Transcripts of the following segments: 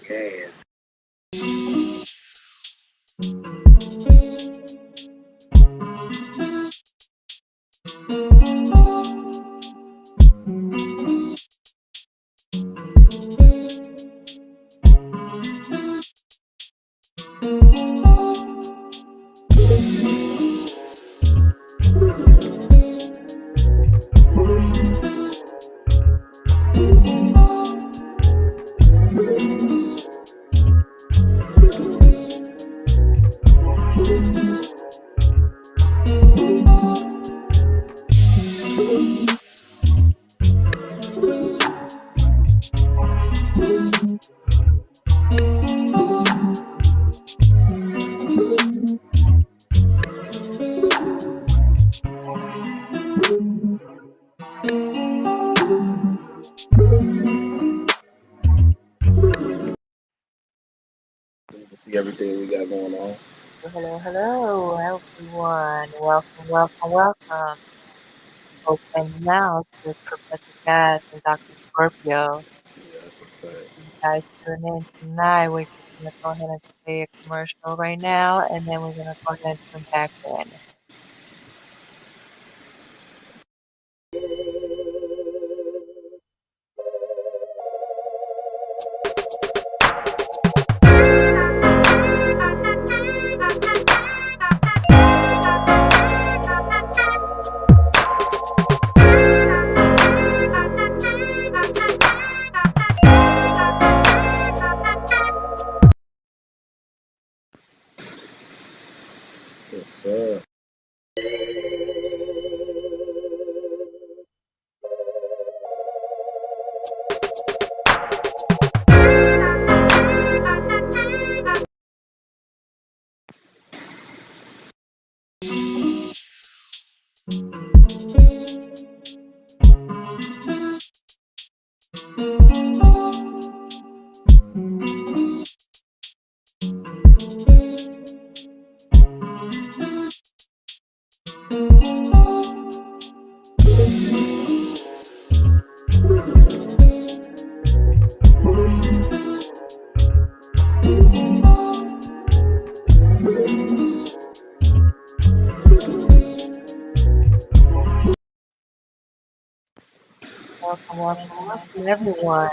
Yes. You can see everything we got going on. Hello, hello, everyone. Welcome, welcome, welcome. Open Mouse with Professor Gas and Dr. Scorpio. Yeah, that's a fact. You guys tune in tonight. We're just going to go ahead and play a commercial right now, and then we're going to go ahead and come back in. Yes, sir. Welcome, welcome, welcome, everyone.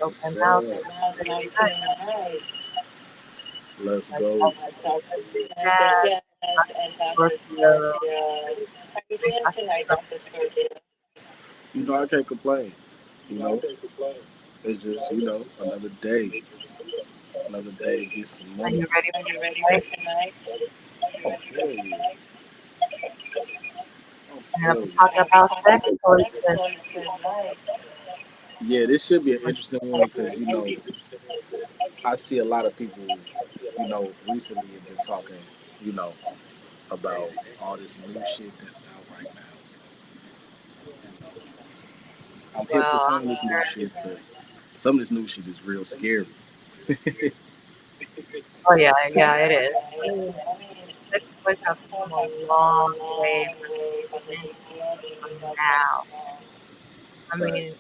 Yes, Open Mouse sir. tonight. Let's Like go. Professor Gas, Dr. Scorpio. Hey, Dr. You know, I can't complain. You know, it's just, another day to get some Are money. you ready for tonight? Oh, hell yeah. Oh, We're going to hell be yeah. talking about sex toys tonight. Yeah, this should be an interesting one because, I see a lot of people, recently have been talking, you know, about all this new shit that's out right now. So, it's- I'm hip to Well, some of this new shit, but some of this new shit is real scary. oh yeah, yeah, it is. I mean, sex toys have come a long way from then from now. I mean, Facts.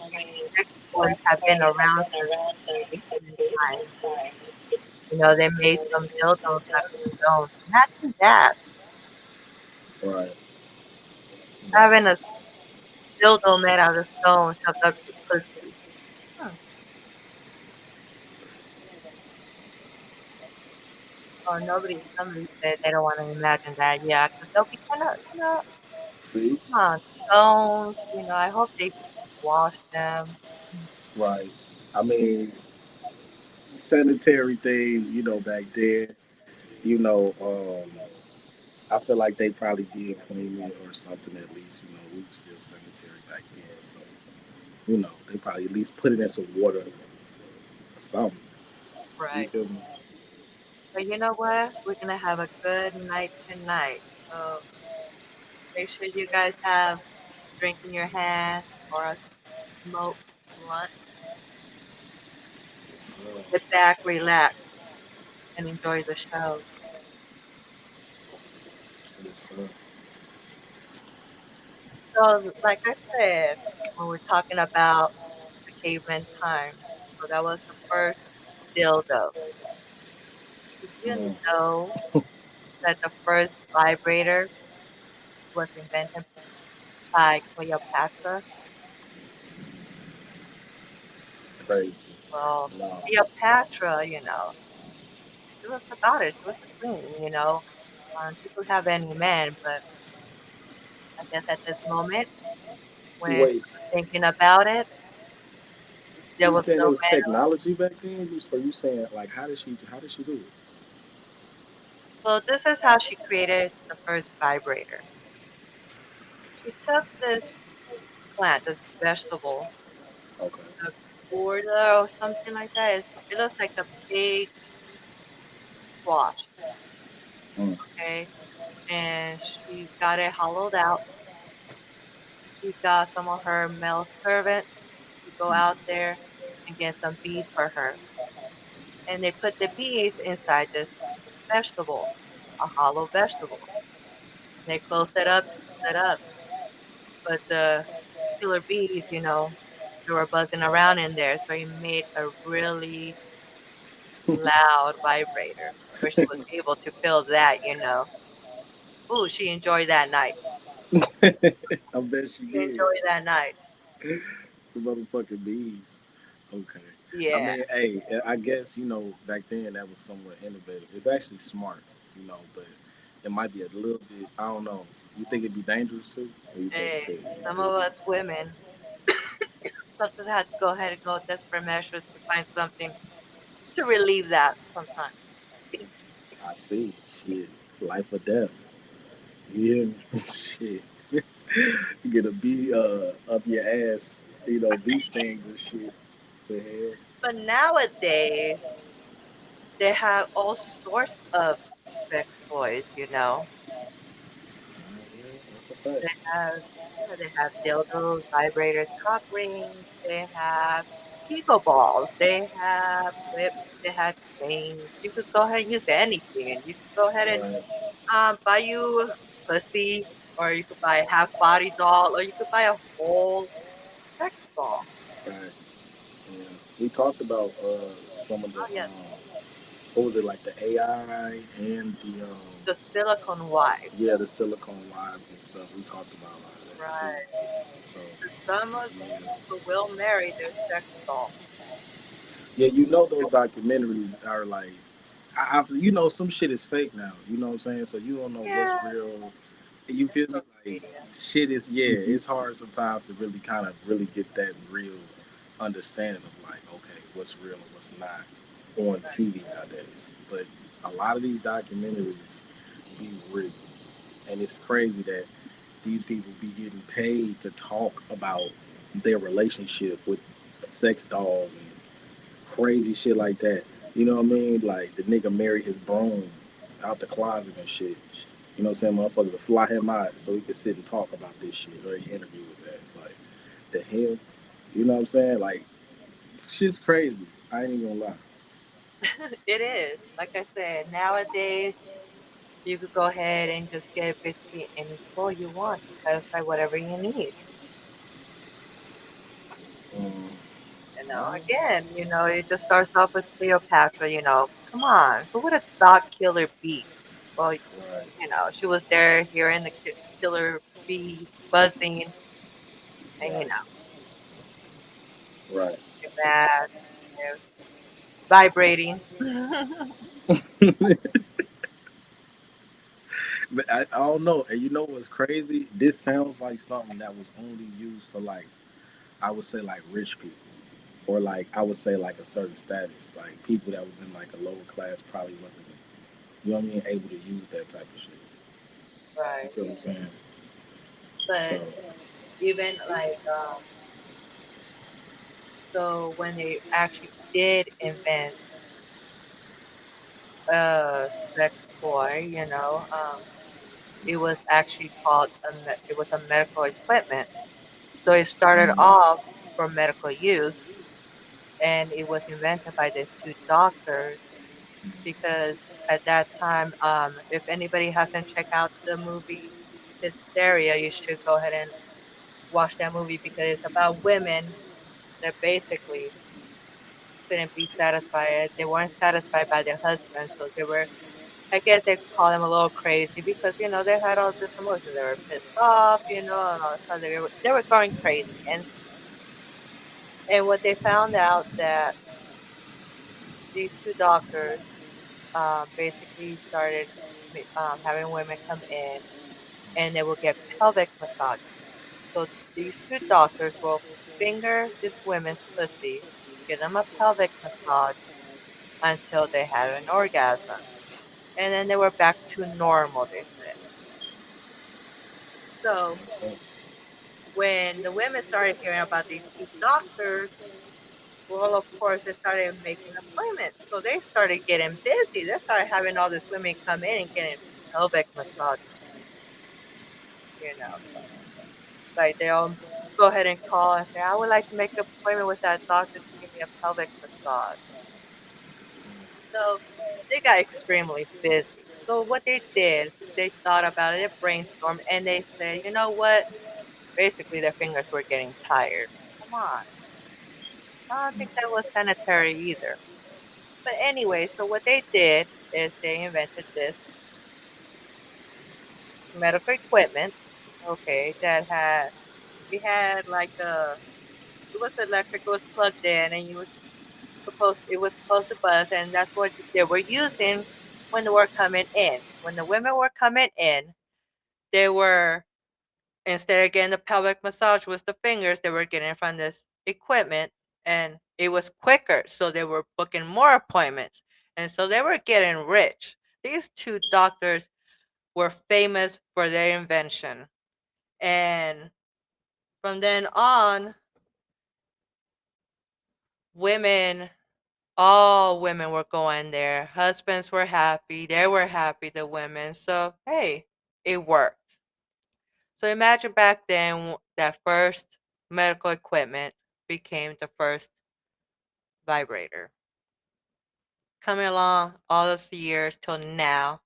sex toys have been around since ancient times. You know, they made some dildos out of stone. Imagine that, Right. Right. having a dildo made out of stone shoved up your pussy. Hmm. Oh, somebody said they don't want to imagine that. Yeah, because they'll be kind of, See? come on, stones. I hope they wash them. Right. I mean, sanitary things, back then, you know, um, I feel like they probably did clean it or something at least. We were still sanitary back then. So, they probably at least put it in some water or something. You Right. feel me? But you know what? We're gonna have a good night tonight. So make sure you guys have a drink in your hand or a smoke blunt. Yes, Sit back, relax, and enjoy the show. Yes, sir. So, like I said, when we're talking about the caveman time, so that was the first. dildo. Did you Mm, know that the first vibrator was invented by Cleopatra? crazy. Well, No. Cleopatra, she was the goddess, she was the queen, she could have any man, but I guess at this moment, when she Wait, was thinking about it, there you was saying no it was man. technology back then? Or you saying like how did she do it? So this is how she created the first vibrator. She took this plant, this vegetable, Okay. the gorda or something like that. It looks like a big squash, Mm, okay? And she got it hollowed out. She got some of her male servants to go out there and get some bees for her. And they put the bees inside this vegetable, a hollow vegetable. They closed it up. But the killer bees, they were buzzing around in there. So it made a really loud vibrator where she was able to feel that. Ooh, she enjoyed that night. I bet she She did. enjoyed that night. Some motherfucking bees. Okay. I Yeah, mean, hey, I guess back then that was somewhat innovative. It's actually smart, but it might be a little bit. I don't know. You think it'd be dangerous too, or you think hey, it could? some of us women sometimes have to go ahead and go desperate measures to find something to relieve that sometimes. I see. Shit, life or death. You hear me? Shit. You get a bee up your ass. Bee stings and shit. The hell. But nowadays, they have all sorts of sex toys. Yeah, that's a fact. They have, they have dildos, vibrators, cock rings. They have Kegel balls. They have whips. They have chains. You could go ahead and use anything, and you could go ahead and Right. buy you pussy, or you could buy a half body doll, or you could buy a whole sex doll. Facts. Yeah. We talked about some of the Oh yeah, what was it like the AI and the the silicone wife. yeah, the silicone wives and stuff. We talked about a lot of that too. Right. So Some of yeah. people will marry their sex doll. Yeah, those documentaries are like some shit is fake now. You know what I'm saying? So you don't know what's Yeah, real. You feel me? social Like media. shit is it's hard sometimes to really kind of really get that real understanding of like, okay, what's real and what's not on TV nowadays. But a lot of these documentaries be real. And it's crazy that these people be getting paid to talk about their relationship with sex dolls and crazy shit like that. You know what I mean? Like the nigga married his broom out the closet and shit. You know what I'm saying? Motherfuckers to fly him out so he could sit and talk about this shit or he interview his ass. Like the hell? You know what I'm saying? Like shit's crazy. I ain't even gonna lie. It is. Like I said, nowadays you could go ahead and just get basically any toy you want to satisfy whatever you need. Mm, yeah, Again, it just starts off with Cleopatra. Come on, who would have thought killer bees? Well, right, she was there hearing the killer bees buzzing and, right, right. mad, vibrating. But I don't know. And you know what's crazy? This sounds like something that was only used for like I would say like rich people. Or like I would say like a certain status. Like people that was in like a lower class probably wasn't, you know what I mean, able to use that type of shit. You Right. feel what I'm saying? But So even like, so when they actually did invent a sex toy, it was actually it was a medical equipment. So it started mm, off for medical use, and it was invented by these two doctors because at that time, if anybody hasn't checked out the movie Hysteria, you should go ahead and watch that movie because it's about women that basically couldn't be satisfied. They weren't satisfied by their husband, so they were. I guess they call them a little crazy because they had all this emotion. They were pissed off, and all so they were going crazy. And what they found out that these two doctors basically started having women come in and they will get pelvic massages. So these two doctors will finger this women's pussy, give them a pelvic massage until they had an orgasm. And then they were back to normal, they said. So So, when the women started hearing about these two doctors, well, of course, they started making appointments. So they started getting busy. They started having all these women come in and getting pelvic massages, you know. Like they'll go ahead and call and say, I would like to make an appointment with that doctor to give me a pelvic massage. So they got extremely busy. So what they did, they thought about it, they brainstormed, and they said, you know what? Basically, their fingers were getting tired. Come on. I don't think that was sanitary either. But anyway, so what they did is they invented this medical equipment, okay, that had, we had like it was electric, it was plugged in, and it was supposed to buzz, and that's what they were using when they were coming in. When the women were coming in, they were, instead of getting the pelvic massage with the fingers, they were getting it from this equipment, and it was quicker, so they were booking more appointments, and so they were getting rich. These two doctors were famous for their invention, and from then on, women all women were going there. Husbands were happy. They were happy, the women. So, hey, it worked. So, imagine back then that first medical equipment became the first vibrator. Coming along all those years till now,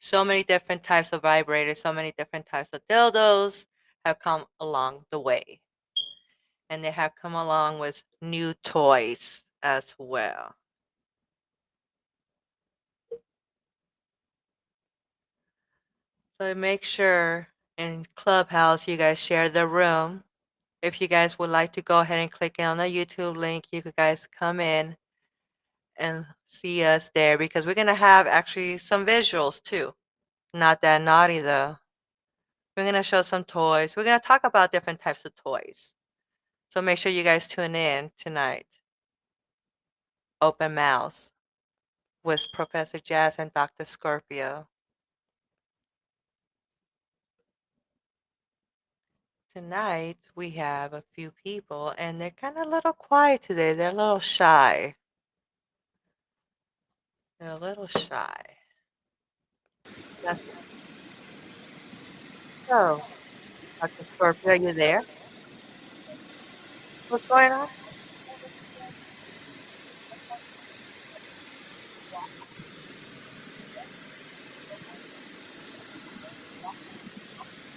so many different types of vibrators, so many different types of dildos have come along the way. And they have come along with new toys as well. So make sure in Clubhouse you guys share the room. If you guys would like to go ahead and click on the YouTube link, you could guys come in and see us there because we're going to have actually some visuals too. Not that naughty though. We're going to show some toys. We're going to talk about different types of toys. So make sure you guys tune in tonight. Open Mouse with Professor Jazz and Dr. Scorpio. Tonight we have a few people and they're kind of a little quiet today. They're a little shy. They're a little shy. That's so. Dr. Scorpio, you there? What's going on?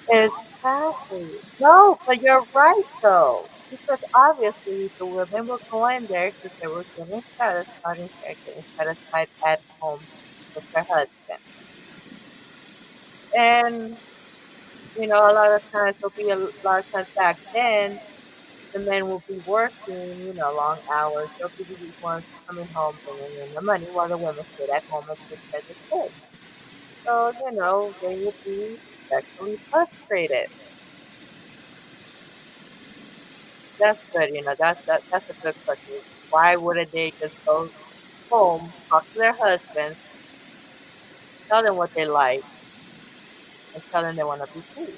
Exactly. No, but you're right though. Because obviously the women were going there because they were getting satisfied and getting satisfied at home with their husband. And a lot of times there'll be a lot of times back then the men will be working, long hours. They'll be the ones coming home bringing in the money while the women stayed at home and took care of the kids. So, they would be sexually frustrated. That's good, that's a good question. Why wouldn't they just go home, talk to their husbands, tell them what they like, and tell them they want to be free?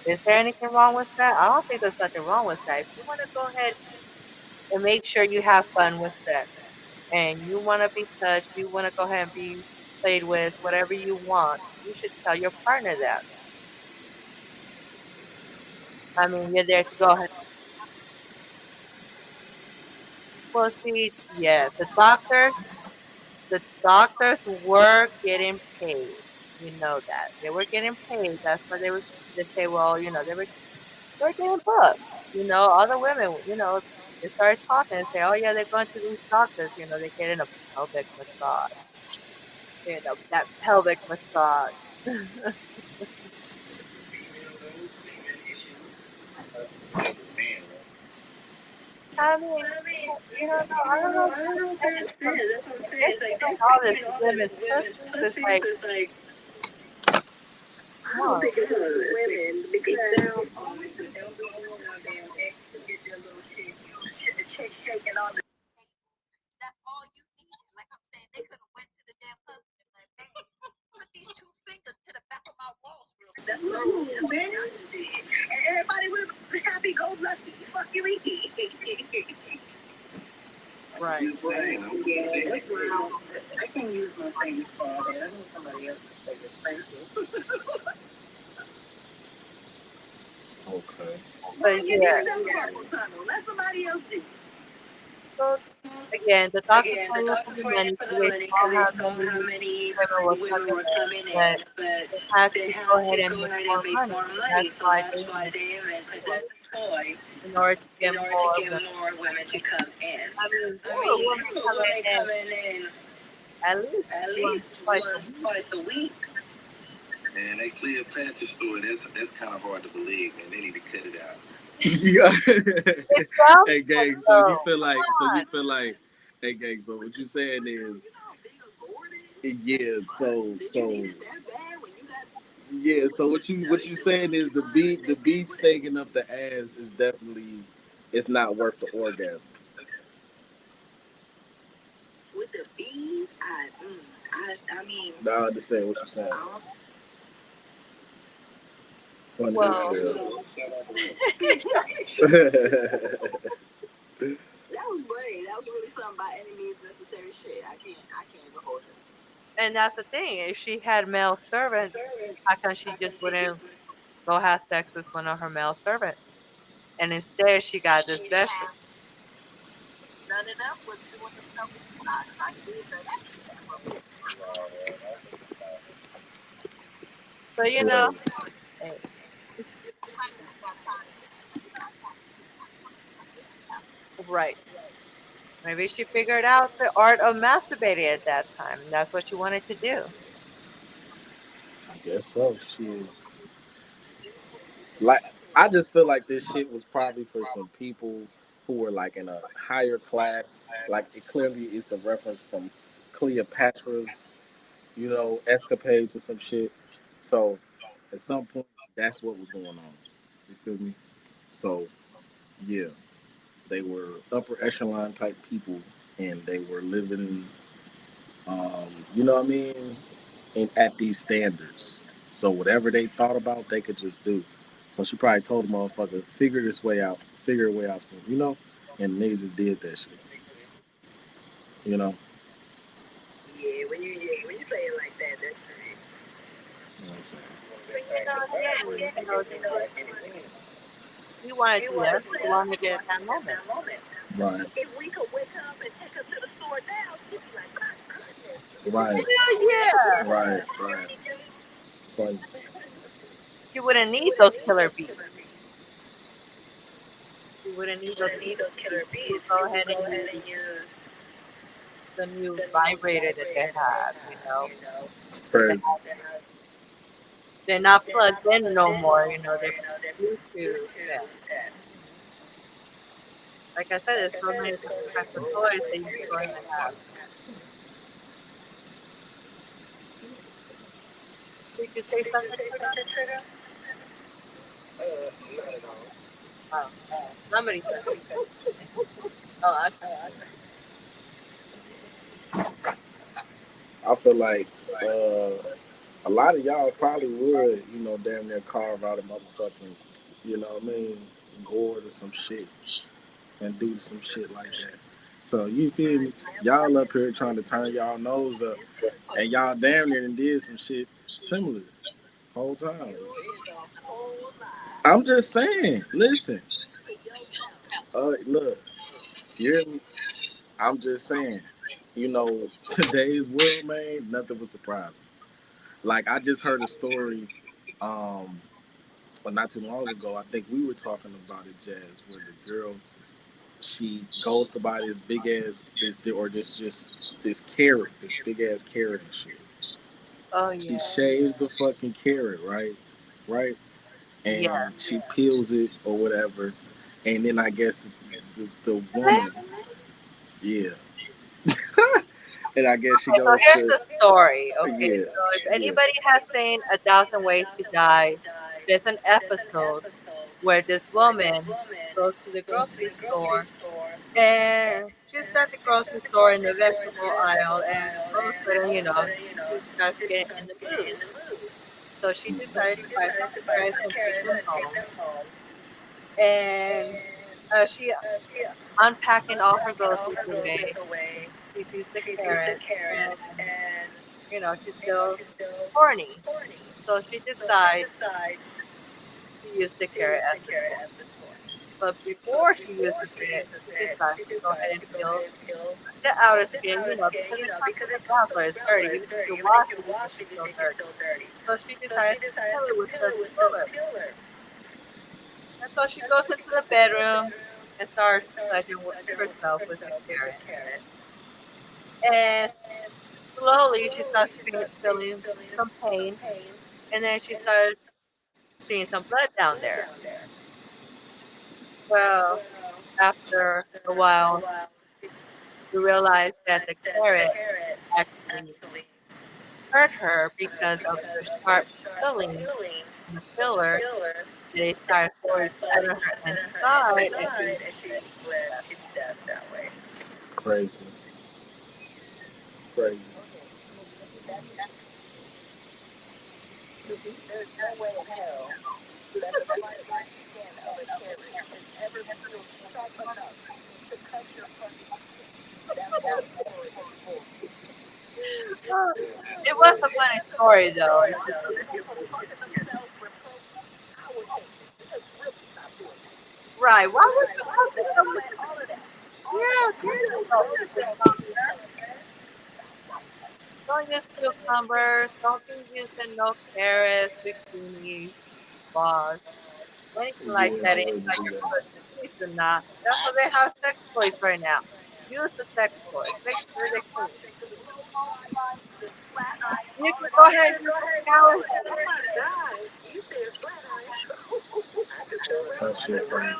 Is there anything wrong with that? I don't think there's nothing wrong with that. If you want to go ahead and make sure you have fun with sex, and you want to be touched, you want to go ahead and be played with, whatever you want, you should tell your partner that. I mean, you're there to go ahead. Well, see, yeah, the doctors were getting paid. You know that they were getting paid. That's why they say, well, they were getting booked. All the women. They start talking and say, "Oh yeah, they're going to these doctors. You know, they're getting a pelvic massage. You know, that pelvic massage." I mean, I don't know what to say. They're saying all this women's pussies. It's like, come on. Right. Okay. But yeah, so again, the doctors weren't looking for money, so they saw how many women were coming in, that they had to go ahead and make more money. So that's why they invented this toy in order to get more women to come in. I mean, there were women coming in at least once, twice a week. Man, that Cleopatra story, that's kind of hard to believe, man. They need to cut it out. Yeah. It sounds Hey, good gang. So you though. feel like? Come So you on. feel like? Hey, gang. So what you saying is? Yeah. Yeah. So what you saying is the beats taking up the ass is definitely it's not worth the orgasm. Now I understand what you're saying. Funny as Well, hell. and that's the thing. If she had male servants, how come she just wouldn't go have sex with one of her male servants? And instead, she got this vegetable. But Right. hey, right. Maybe she figured out the art of masturbating at that time, and that's what she wanted to do. I guess so. Shit. Like I just feel like this shit was probably for some people who were like in a higher class. Like it clearly is a reference from Cleopatra's, escapades or some shit. So at some point, that's what was going on. You feel me? So yeah, they were upper echelon type people, and they were living, you know what I mean, at these standards. So whatever they thought about, they could just do. So she probably told the motherfucker, figure this way out, figure a way out, and they just did that shit. You know, you know what I'm saying? But again, she wanted to do that because she wanted it at that moment. Right, right, Hell yeah! right, right. Funny. She wouldn't need those killer bees. She wouldn't need those killer bees. She would go ahead and use the new vibrator that they have. They- Crazy. they're not plugged in no more. They're Bluetooth. Yeah. Like I said, there's so many different types of toys that you can go ahead and have. Did you say something, Twitter? Oh, somebody said something. Oh, I thought you said I feel like a lot of y'all probably would, damn near carve out a motherfucking, what I mean, gourd or some shit and do some shit like that. So you feel me? Y'all up here trying to turn y'all nose up, and y'all damn near done did some shit similar whole time. I'm just saying. Listen, look, you hear me? I'm just saying. Today's world, man, nothing was surprising. Like I just heard a story, um, well, not too long ago. I think we were talking about it, Jazz, where the girl she goes to buy this big ass this or this just this carrot, this big ass carrot and shit. Oh She yeah. shaves the fucking carrot, right? Right? Yeah. And she peels it or whatever. And then I guess the woman, Okay, yeah. And I guess she so goes here's to, the story. Okay, yeah, so if yeah. anybody has seen A Thousand Ways to Die, there's an episode where this woman goes to the grocery store and she's at the grocery store in the vegetable aisle, and all of a sudden, she starts getting in the mood. So she decided to buy some carrots and take them home. And she unpacking all her groceries away. She sees the carrots, and she's still horny. So she decides to use the carrot as the toy. But before she uses it, she decides to go ahead and peel the outer skin, because it's not cooked down, so it's dirty. Even if you wash it, it's still dirty. So she decided to peel it with the peeler. And so she goes into the bedroom and starts pleasuring herself with the carrot. And slowly she starts feeling some pain, and then she starts seeing some blood down there. Well, after a while, you realize that the carrot actually hurt her because of the sharp peeling in the filler. They started pouring blood on her inside, and she bled to death. Crazy. Crazy. Oh, it was a funny story, though. If you see it. Right? Why would you put this so much? Yeah, seriously, don't use cucumber. Don't use cucumbers. Don't be using no carrots, zucchini, squash, anything like Yeah, that I wouldn't inside do your that. pussy. Please do not. That's why they have sex toys right now. Use the sex toys. Make sure they're clean. You can go ahead and use the shower head. That shit crazy.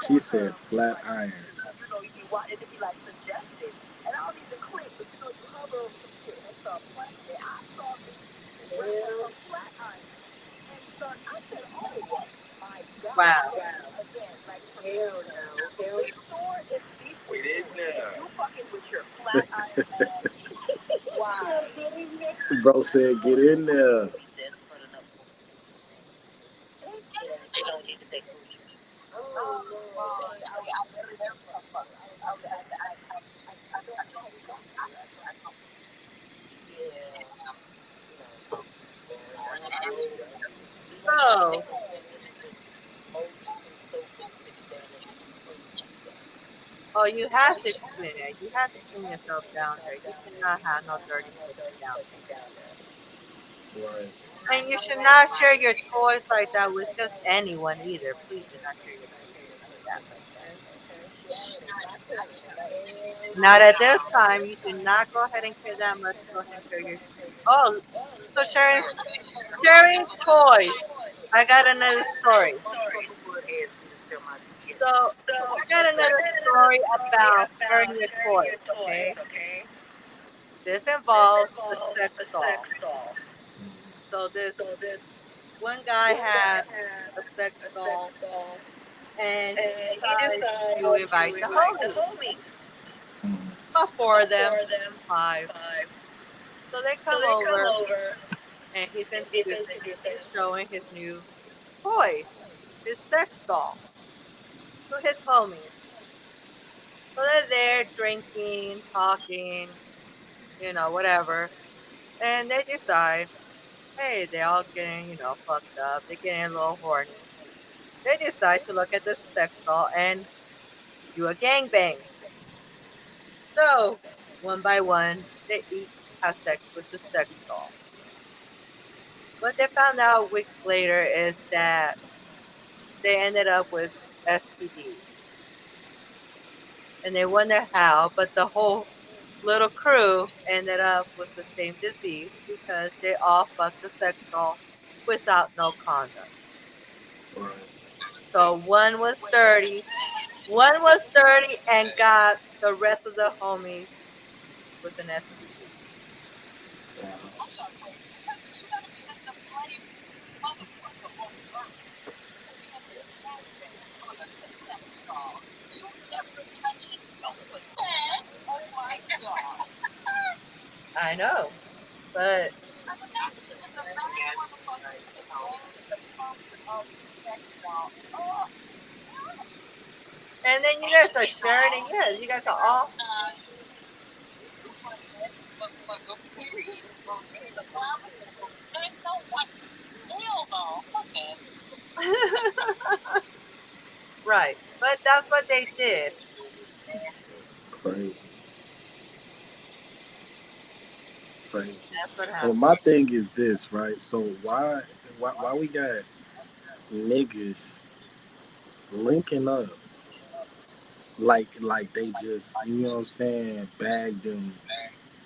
She said flat iron. Wow. Bro said, get in there. So, oh, you have to clean it. You have to clean yourself down there. You cannot have no dirty pussy down Right. there. And you should not share your toys like that with just anyone either. Please do not share your toys like that. Okay? Not at this time. You do not go ahead and care that much. Go ahead and share your. Oh, so sharing toys. I got another story. So I got another story about sharing your toys. Okay, this involves a sex doll. So this one guy had a sex doll, and he decides to invite the homies. Mm. About four of them, five. So they come over, and he's introducing, he's showing his new toy, his sex doll, to his homies. So they're there drinking, talking, whatever. And they decide, hey, they're all getting, fucked up. They're getting a little horny. They decide to look at the sex doll and do a gangbang. So, one by one, they each have sex with the sex doll. What they found out weeks later is that they ended up with STDs. And they wonder how, but the whole little crew ended up with the same disease because they all fucked the sex doll without no condom. Right. So one was 30 and got the rest of the homies with an STD. Wow. I know, but and then you guys are sharing it. Yeah, you guys are all. Right, but that's what they did. Crazy. Crazy. That's what And happened. my thing is this, right? So why we got niggas linking up like they just, you know what I'm saying, bagged them,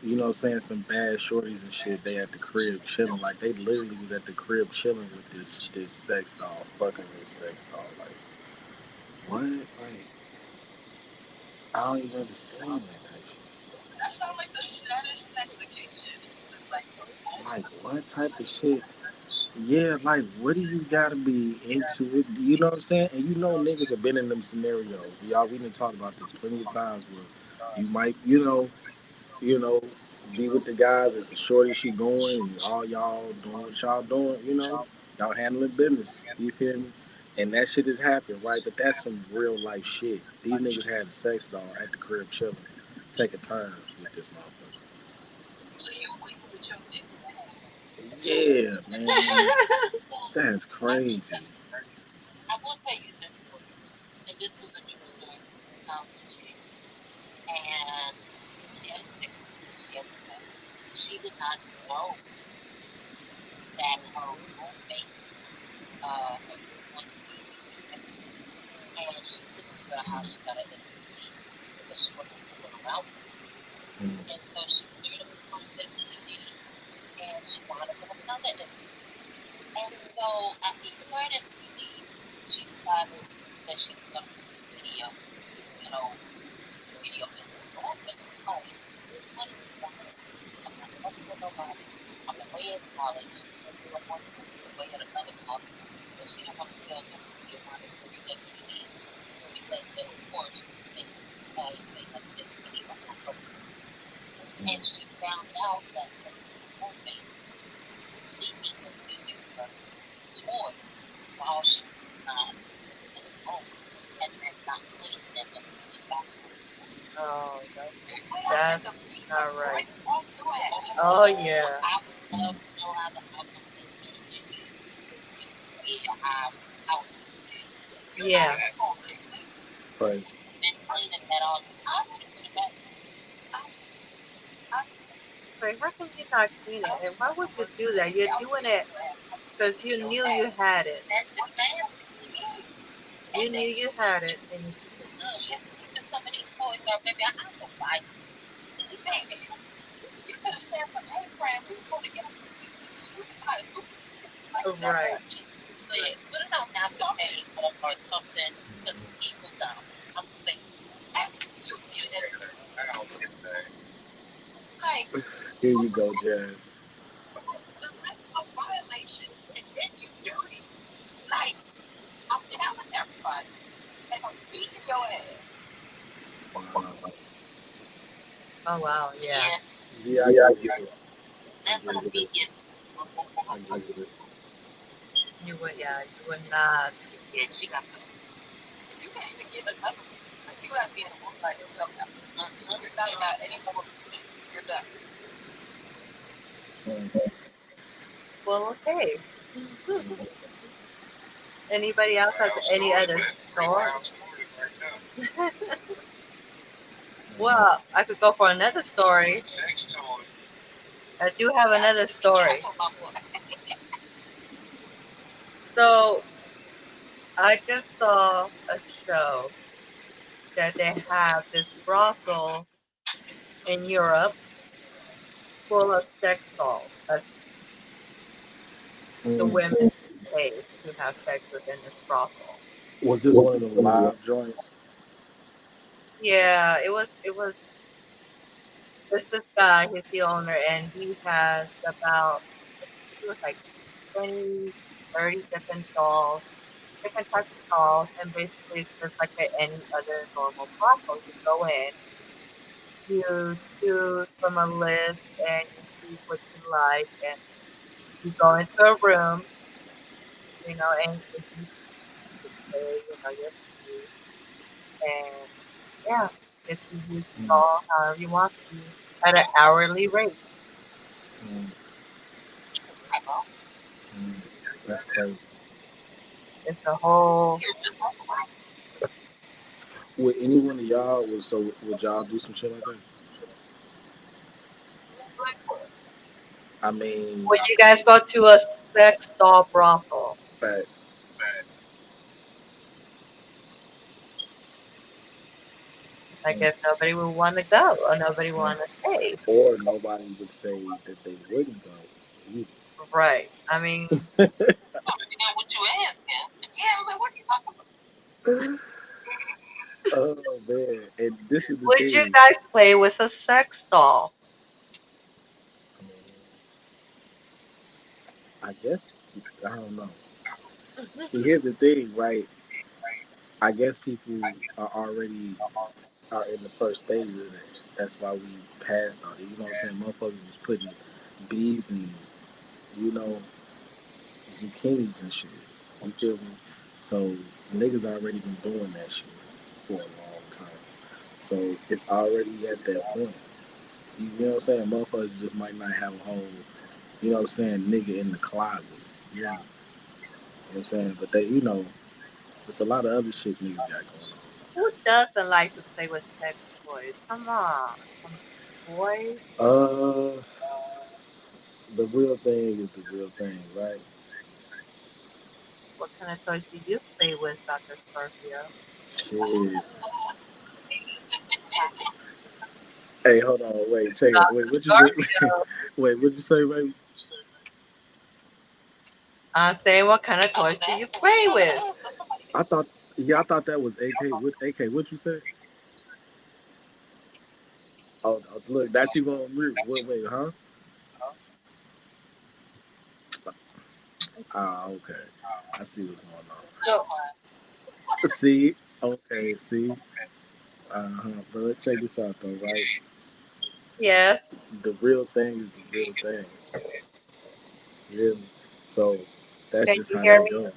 you know what I'm saying, some bad shorties and shit. They at the crib chilling. Like they literally was at the crib chilling with this sex doll, fucking this sex doll. Like what? Like I don't even understand that type shit. Like what type of shit? Yeah, like what do you gotta be into it? You know what I'm saying? And you know niggas have been in them scenarios. We done talked about this plenty of times where you might, you know, be with the guys. It's a shorty, she going, and all y'all doing what y'all doing. Y'all handling business. You feel me? And that shit has happened, right? But that's some real life shit. These niggas had a sex doll at the crib chilling, taking turns with this motherfucker. Yeah, man, that's crazy. Mm. Oh, that's not right. Oh yeah, Mm. yeah. Crazy. Like, how can you not clean it? And why would you do that? You're doing it because you knew you had it. You knew you had it, and you right. Here you go, Jazz. Wow. Oh wow, yeah. Yeah, I get it. I get it. I get it. You would, yeah, you would not. Mm. Well, okay. Mm. Anybody else has any other story? Mm. Well, I could go for another story. I do have another story. So I just saw a show that they have this brothel in Europe full of sex dolls that the Mm. women pay to have sex within this brothel. Was this one of them live joints? Yeah, it was it's this guy, he's the owner and he has about it was like 20, 30 different dolls, different types of dolls, and basically it's just like any other normal brothel. You go in, you choose from a list and you see what you like and you go into a room, and you pay, your fee and yeah, if you use the Mm. doll however you want to at an hourly rate. Mm. Mm. That's crazy. It's a whole Would any one of y'all would y'all do some shit like that? I mean, Would you guys go to a sex doll brothel? facts. I Mm. guess nobody would want to go or nobody Mm. want to stay. Or nobody would say that they wouldn't go either. Right. I mean, Oh man, and this is the would you thing. guys play with a sex doll? I mean, I guess I don't know. See, here's the thing, right? I guess people are already are in the first stage of that. That's why we passed on it. You know what I'm saying? Motherfuckers was putting bees and you know zucchinis and shit. You feel me? So niggas already been doing that shit for a long time. So it's already at that point. You know what I'm saying? Motherfuckers just might not have a whole, you know what I'm saying, nigga in the closet. You know what I'm saying? But there's a lot of other shit niggas got going Who doesn't like to play with sex toys? Come on. Some toys? on. The real thing is the real thing, right? What kind of toys do you play with, Dr. Scorpio? Shit. Hey, hold on, wait, check it. Wait, what you just Scorpio. wait, what you say, baby? I'm saying, what kind of toys do you play with? I thought yeah, I thought that was AK. What AK, what you say? Oh, look, that you gonna mute. Wait, huh? Ah, okay. I see what's going So, on. See? Okay, see? Uh-huh. But check this out though, right? yes. The real thing is the real thing. You hear me? So that's Can just you how hear that me? goes.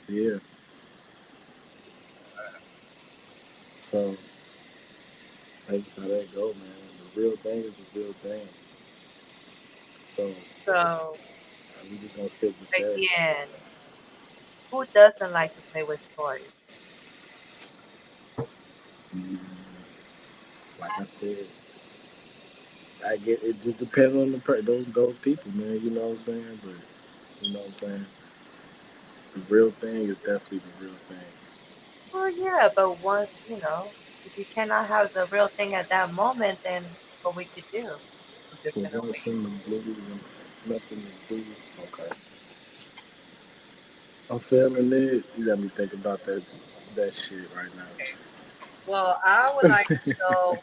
Yeah. So that's just how that go, man. The real thing is the real thing. So So, we just gonna stick with that. again, who doesn't like to play with toys? Mm, like I said, I get it. Just depends on those people, man. You know what I'm saying? But you know what I'm saying. The real thing is definitely the real thing. Well, yeah, but once, if you cannot have the real thing at that moment, then what we could do? We're just For gonna once wait. in the blue and nothing to do. Okay, I'm feeling it. You got me thinking about that shit right Well, now.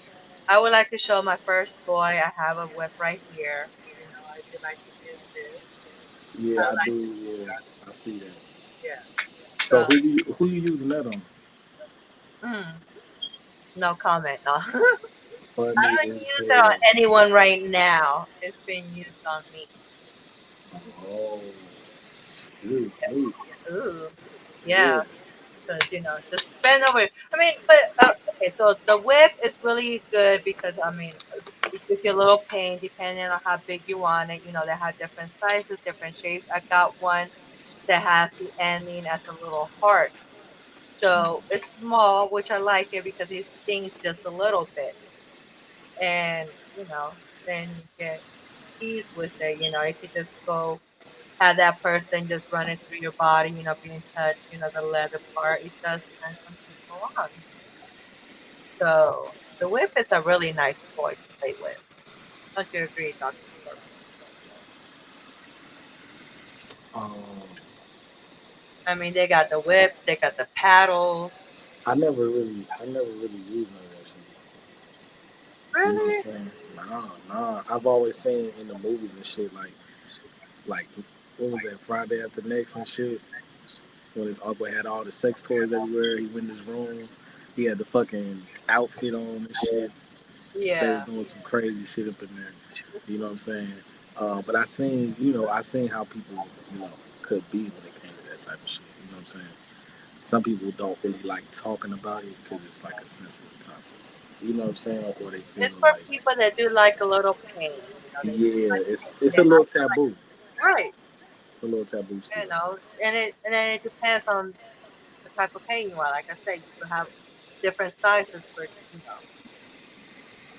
I would like to show my first toy. I have a whip right here. I do like to use this. I Yeah, I like, do. Yeah, I see that. yeah. So So, who you using that on? mm, no comment. No, I Funny don't as use it on hell. anyone right now. It's being used on me. Oh, excuse me. Ooh, yeah. Yeah. Because just bend over. I mean, but okay. So the whip is really good because it gives you a little pain depending on how big you want it. They have different sizes, different shapes. I got one that has the ending as a little heart. So it's small, which I like it because it stings just a little bit, and then you get ease with it. It could just go. have that person just running through your body, being touched, the leather part. It does turn some people on. So the whip is a really nice toy to play with. Don't you agree, Dr. Scorpion? Um, I mean, they got the whips, they got the paddles. I never really used none of that shit before. You know what I'm Really? saying? Nah. I've always seen in the movies and shit like what was that Friday After Next and shit when his uncle had all the sex toys everywhere. He went in his room. He had the fucking outfit on and shit. They was Yeah. doing some crazy shit up in there. You know what I'm saying? But I seen how people, you know, could be when it came to that type of shit. You know what I'm saying? Some people don't really like talking about it because it's like a sensitive topic. You know what I'm saying? Or they feel It's for like, people that do like a little pain. They do yeah, like it's they a have little to like taboo. right. It's a little taboo still. And then it depends on the type of pain you are. Like I said, you could have different sizes for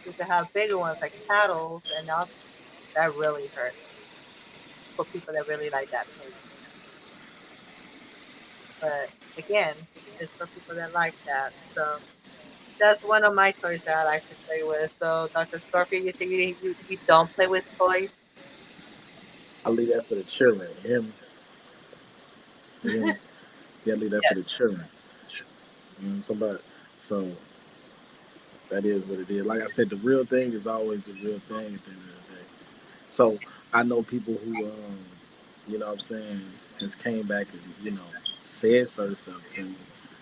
you could have bigger ones like paddles, and that really hurts for people that really like that pain. But again, it's for people that like that. So that's one of my toys that I like to play with. So Dr. Scorpio, you think you don't play with toys? I leave that for the children. You hear me? You hear me? Yeah, I leave that for Yes. the children. You know what I'm talking about? So that is what it is. Like I said, the real thing is always the real thing at the end of the day. So I know people who, you know what I'm saying, has came back and, you know, said certain stuff to me,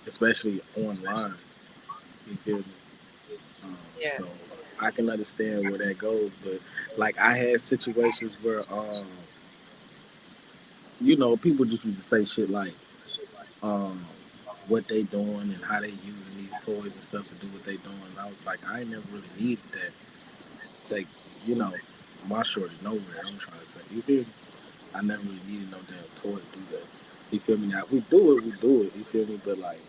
especially online. You feel me? Yeah. So I can understand where that goes. But like I had situations where, you know, people just used to say shit like, um, what they doing and how they using these toys and stuff to do what they doing. And I was like, I ain't never really needed that. Take, you know, my shorty nowhere. I'm trying to say, you feel me? I never really needed no damn toy to do that. You feel me? Now, if we do it, we do it. You feel me? But like,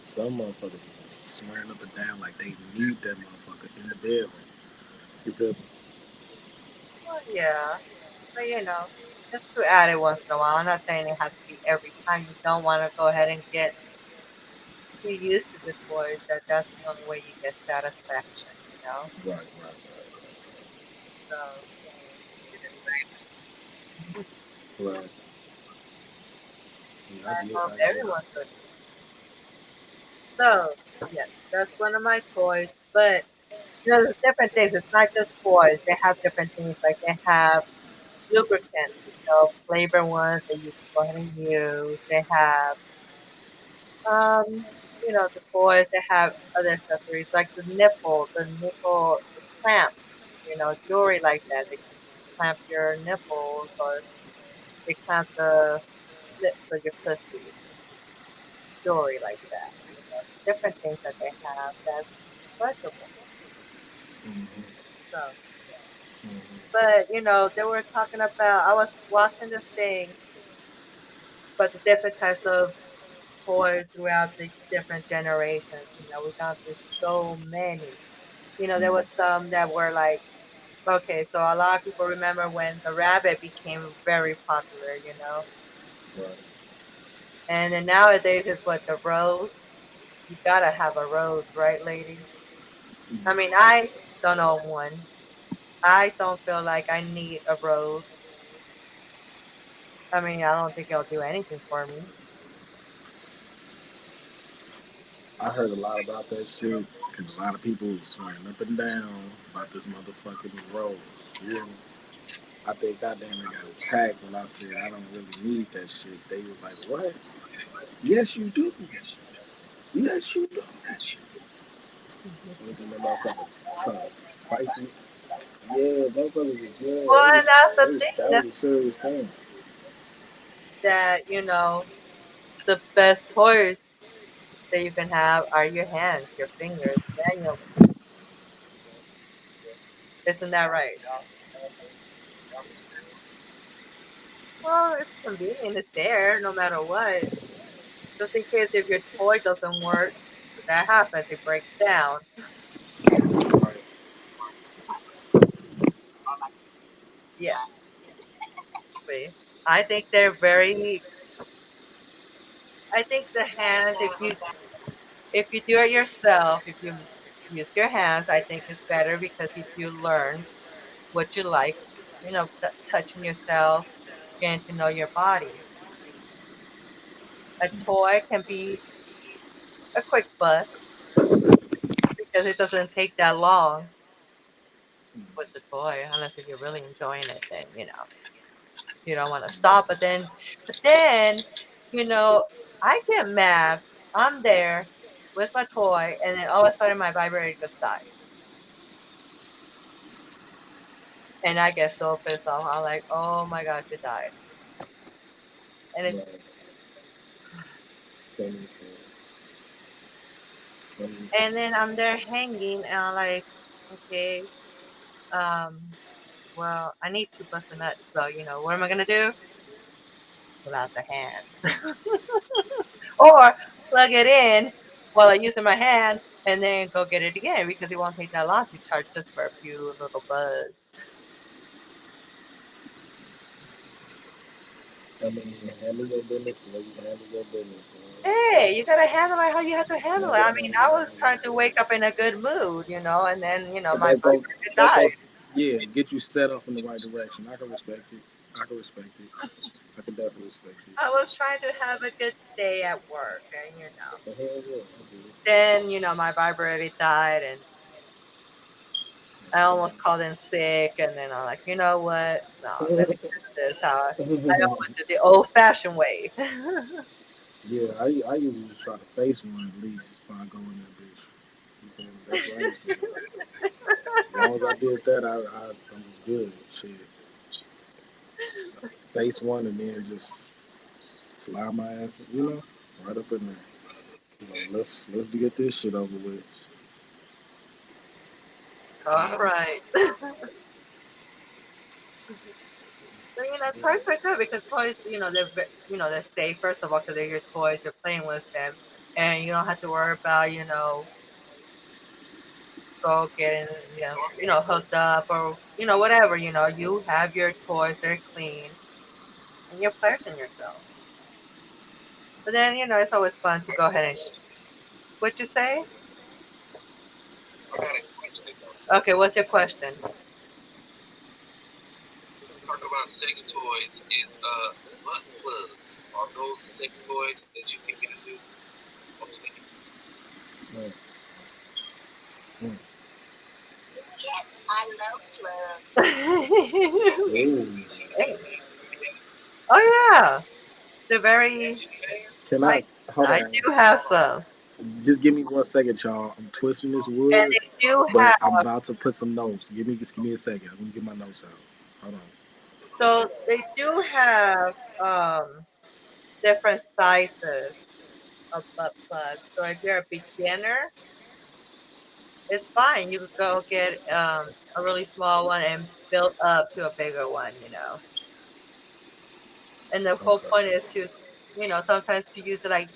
some motherfuckers is just swearing up and down like they need that motherfucker in the bedroom. You feel me? Well, yeah. But just to add it once in a while. I'm not saying it has to be every time. You don't want to go ahead and get too used to the toys. That's the only way you get satisfaction. Right, right, So right, right. Yeah, I I get, hope I get everyone it. could. So yes, that's one of my toys. But there's different things. It's not just toys. They have different things. Like they have lubricants, flavor ones that you can go ahead and use. They have the toys that have other accessories like the clamps, jewelry like that. They can clamp your nipples or they clamp the lips of your pussy, jewelry like that. Different things that they have that's pleasurable. Mm-hmm, So, mm-hmm, but they were talking about. I was watching this thing, but the different types of toys throughout the different generations. We've gone through so many. There was mm-hmm. some that were like, okay, so a lot of people remember when the rabbit became very popular. Right. And then nowadays it's what, the rose. You gotta have a rose, right, ladies? I mean, Yeah. I don't own one. I don't feel like I need a rose. I mean, I don't think it'll do anything for me. I heard a lot about that shit because a lot of people was swearing up and down about this motherfucking rose. You hear me? I think goddamn they got attacked when I said I don't really need that shit. They was like, "What? Yes, you do. Yes, you do." And then that motherfucker trying to fight me. Yeah, motherfuckers. Yeah, Well, and that's the thing that was a serious thing. that the best toys that you can have are your hands, your fingers, manually. Isn't that right? Well, it's convenient. It's there no matter what. Just in case if your toy doesn't work, that happens. It breaks down. Right. Yeah, see. I think they're very. I think the hands, if you do it yourself, if you use your hands, I think it's better because if you learn what you like, touching yourself, getting to know your body. A toy can be a quick bust because it doesn't take that long with the toy, unless if you're really enjoying it, then you don't want to stop. But then, you know, I get mad. I'm there with my toy, and then all of a sudden my vibrator just died, and I get so pissed off. I'm like, oh my gosh, it died, and it, Right. Can't understand. Can't understand. and then I'm there hanging, and I'm like, okay, um, well, I need to bust a nut, so what am I gonna do? Pull out the hand, or plug it in while I'm using my hand, and then go get it again because it won't take that long to charge just for a few little buzz. I mean, handle your business the way you handle your business, man. Hey, you gotta handle it how you have to handle You it. I gotta mean, handle I it was how you trying to handle wake it. up in a good mood, and then And my vibrator that's died. going yeah, get you set off in the right direction. I can respect it. I can respect it. I can definitely respect it. I was trying to have a good day at work, and The hell yeah, I do. then my vibrator died, and I almost called in sick, and then I'm like, you know what? No, let me do this how I always do the old-fashioned way. Yeah, I usually just try to face one at least before I go in that bitch. You feel me? That's what I used to do. As long as I did that, I was good. Shit, face one and then just slide my ass, right up in there. Let's get this shit over with. All right. So, toys are good because toys, they're safe first of all because they're your toys. You're playing with them, and you don't have to worry about, go getting, hooked up or whatever. You have your toys. They're clean, and you're pleasuring yourself. But then, it's always fun to go ahead and. What you say? I got a question. Okay, what's your question? Talk about sex toys is butt plugs. Are those sex toys that you can get into? Mostly. Mm, mm. Yes, I love plugs. Ooh. Oh yeah, they're very. Can I I hold I on? do have some, Just give me 1 second, y'all. I'm twisting this and wood, they do but have. I'm about to put some notes. Give me a second. I'm gonna get my notes out. Hold on. So they do have different sizes of butt plugs. So if you're a beginner, it's fine. You could go get a really small one and build up to a bigger one. And the whole Okay. point is to, sometimes to use it like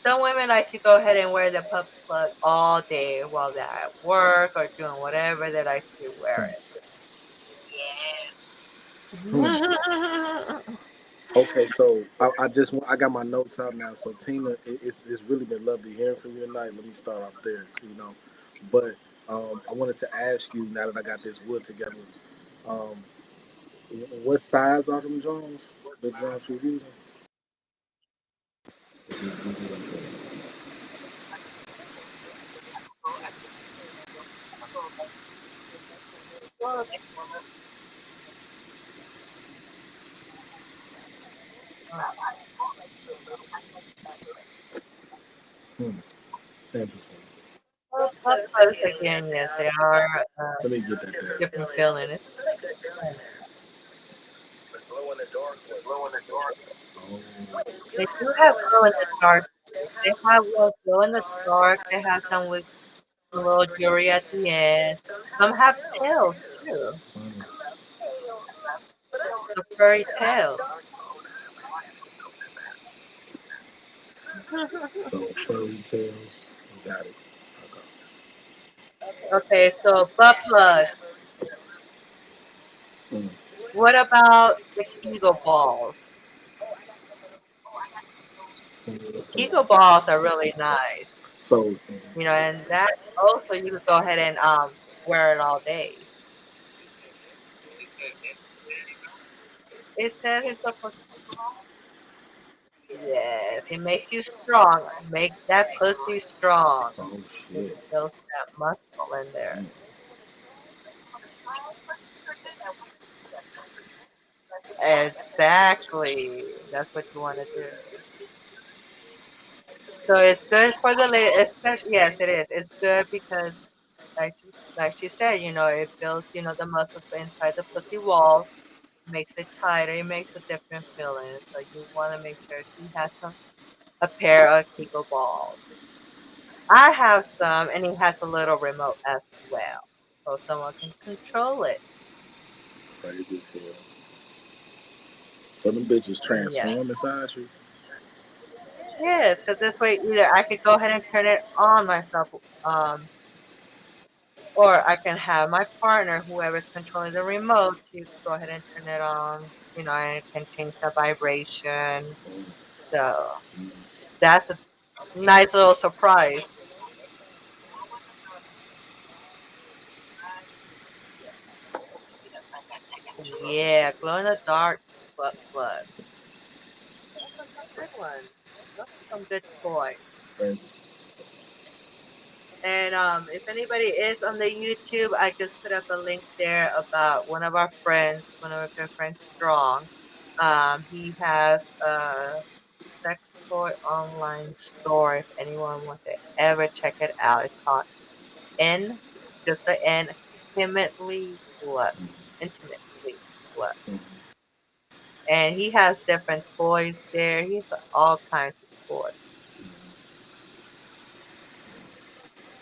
some women like to go ahead and wear the butt plug all day while they're at work or doing whatever they like to wear Hmm. Hmm. it. Okay, so I got my notes out now. So Tina, it's really been lovely hearing from you tonight. Let me start off there, But I wanted to ask you now that I got this wood together, um, what size are them drums? The drums you're using? Hmm. Interesting. Well, puff puffs again, yes, they are Let me get that there. different feeling. It's Oh. They do have glow in the dark. They have glow in the dark. They have some with a little jewelry at the end. Some have tails too, Funny. the furry tails. So furry tails. Got it. Okay, so butt plugs. Okay. What about the Kegel balls? Kegel balls are really nice, So, and that also you could go ahead and wear it all day. It says it's supposed. Yes, it makes you strong. Make that pussy strong. oh It shit. builds that muscle in there. Mm, Exactly. That's what you want to do. So it's good for the lady, especially. Yes, it is. It's good because, like she said, it builds, the muscles inside the pussy wall, makes it tighter, it makes a different feeling. So you want to make sure she has a pair of Kegel balls. I have some, and it has a little remote as well, so someone can control it. crazy as hell. So them bitches Yes, transform inside you. yes, because this way either I could go ahead and turn it on myself, um, or I can have my partner, whoever's controlling the remote, to go ahead and turn it on. And it can change the vibration. Mm, So mm, that's a nice little surprise. Yeah, glow in the dark butt plug. Those are some good ones. Those are some good toys. crazy. And if anybody is on the YouTube, I just put up a link there about one of our friends, one of our good friends, Strong. He has a sex toy online store. If anyone wants to ever check it out, it's called N, just the N, Intimately Plus. Intimately Plus. Mm, And he has different toys there. He has all kinds of toys.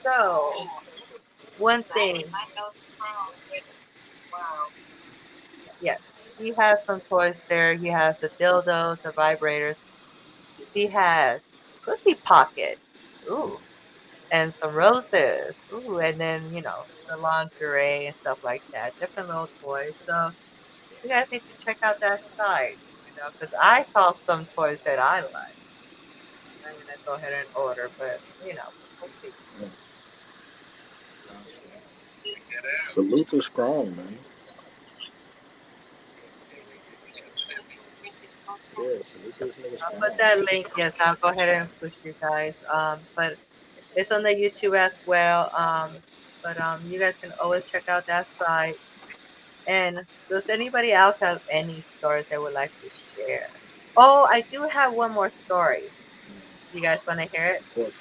So, one thing, yes, he has some toys there. He has the dildos, the vibrators. He has pussy pockets. Ooh. And some roses. Ooh. And then, the lingerie and stuff like that. Different little toys. So, you guys need to check out that site, because I saw some toys that I like. I'm going to go ahead and order, but, we'll see. mm. Salute to strong, man. Yeah, salute to this nigga I'll strong. put that link. Yes, I'll go ahead and push you guys. But it's on the YouTube as well. But you guys can always check out that site. And does anybody else have any stories they would like to share? Oh, I do have one more story. You guys want to hear it? Of course.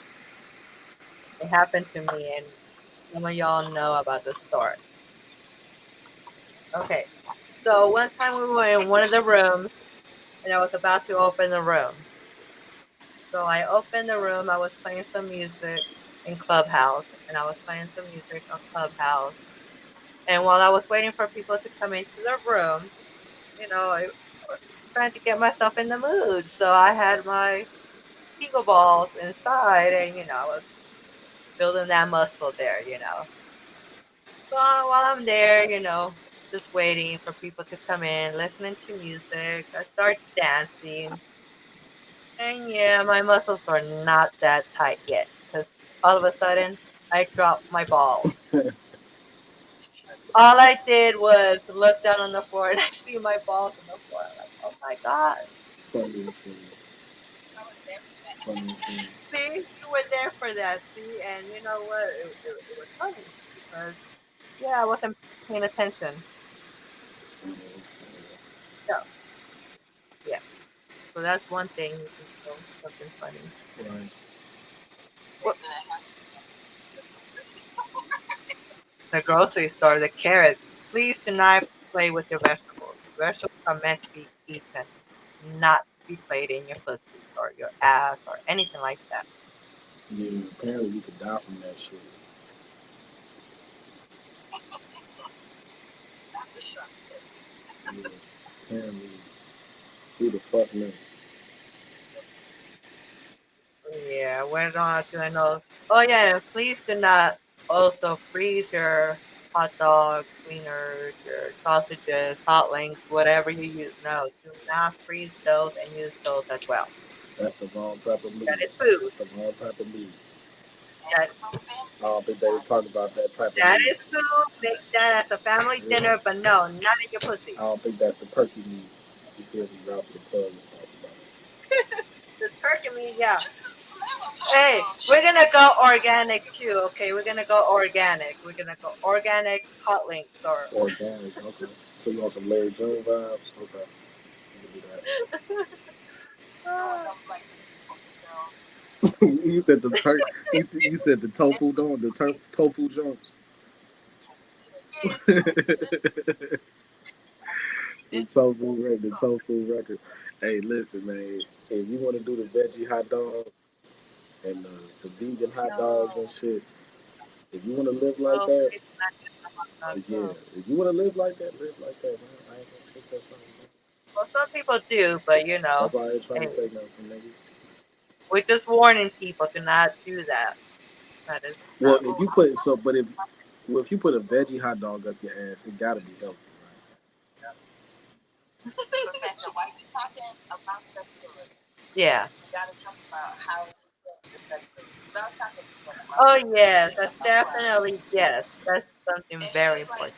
It happened to me, and some of y'all know about the story. Okay, so one time we were in one of the rooms, and I was about to open the room. So I opened the room. I was playing some music in Clubhouse, and I was playing some music on Clubhouse. And while I was waiting for people to come into the room, I was trying to get myself in the mood. So I had my Kegel balls inside, and I was building that muscle there. So while I'm there, just waiting for people to come in, listening to music, I start dancing. And yeah, my muscles were not that tight yet because all of a sudden I dropped my balls. All I did was look down on the floor and I see my balls on the floor. I'm like, oh my gosh. Funny as hell. Funny as hell. See, you were there for that. See, and you know what? It was funny because, yeah, I wasn't paying attention. Funny as hell. So, yeah. So that's one thing, something funny. Right. What, the grocery store, the carrots. Please do not play with your vegetables. Vegetables are meant to be eaten, not to be played in your pussy or your ass or anything like that. Yeah, apparently you could die from that shit. Yeah. Apparently, who the fuck knew? Yeah, where do I know? Oh yeah, and please do not also freeze your hot dogs, wieners, your sausages, hot links, whatever you use. No, do not freeze those and use those as well. That's the wrong type of That meat. is food. That's the wrong type of meat. That I don't think they talk about that type of that meat. is food. Make that as a family Yeah. dinner, but no, not in your I pussy. don't think that's the perky meat. You feel me? Ralph the plug was talking about. The turkey meat, yeah. Hey, we're gonna go organic too. Okay, we're gonna go organic. We're gonna go organic hot links or Organic, okay. So you want some Larry June vibes? Okay. You can uh, do that. You said the you said the tofu don't the tofu jumps. The tofu record. Hey, listen, man. If you want to do the veggie hot dog and the vegan hot dogs no. and shit, if you want to live like Oh, that, please do not do the hot dog. yeah. No. If you want to live like that, man. I ain't gonna take that from you. Well, some people do, but That's why I ain't trying hey, to take nothing from niggas. we're just warning people to not do that. That is Well, not. if you put so, but if well, if you put a veggie hot dog up your ass, it gotta be healthy, Yeah. Oh yes, that's definitely yes. That's something very important.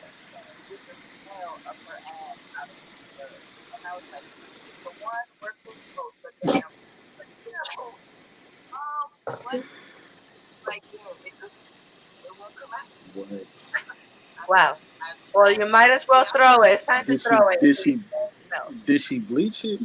right? What? Wow. Well, you might as well throw it. It's time to Did she throw it. did So you she can smell. did she bleach it?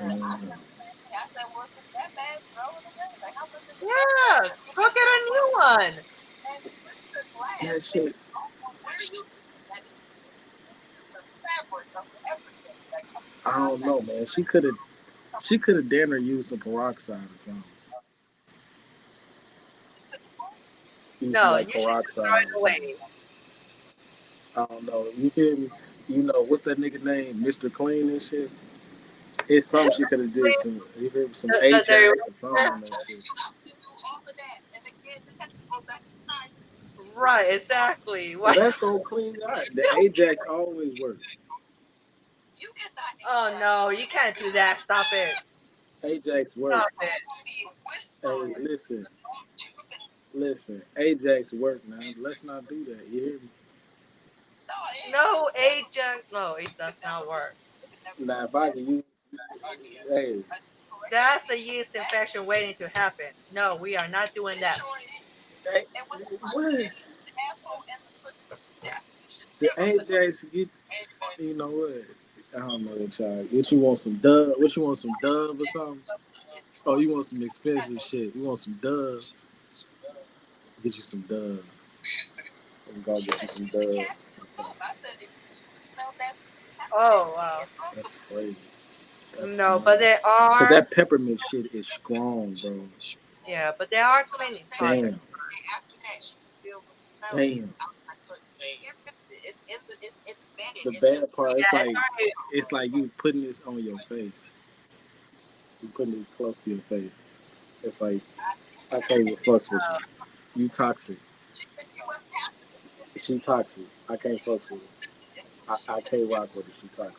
Mm, Yeah, go get a new one. that shit. I don't know, man. She could have damn near used some peroxide or something. Use some No, like you should just throw peroxide it or something. away. I don't know. You feel me? You know what's that nigga name? Mr. Clean and shit. It's something she could have did Please, some. You feel me? Some the Ajax or something eraser. on that shit. Right, exactly. Well, Why? that's gonna clean out. The Ajax always work. Oh no, you can't do that. Stop it. Ajax work. Stop it. Hey, listen. Ajax work now. Let's not do that. You hear me? No, agent. No, it does not work. Now, if I can use, hey, That's the yeast infection waiting to happen. No, we are not doing that. hey, what? The Ajax get, you know what? I don't know what y'all. What you want some Dove? What you want some Dove or something? Oh, you want some expensive shit? You want some Dove? Get you some Dove. I'm gonna get you some Dove. Oh wow. That's crazy. That's No, but nuts. there Cause are. that peppermint shit is strong, bro. Yeah, but there are cleaning Damn, products. damn. The bad part, Yeah, it's already. it's like you putting this on your face. You putting it close to your face. It's like I can't even fuss with you. You toxic. She toxic. I can't fuss with her. I can't rock with her. She toxic.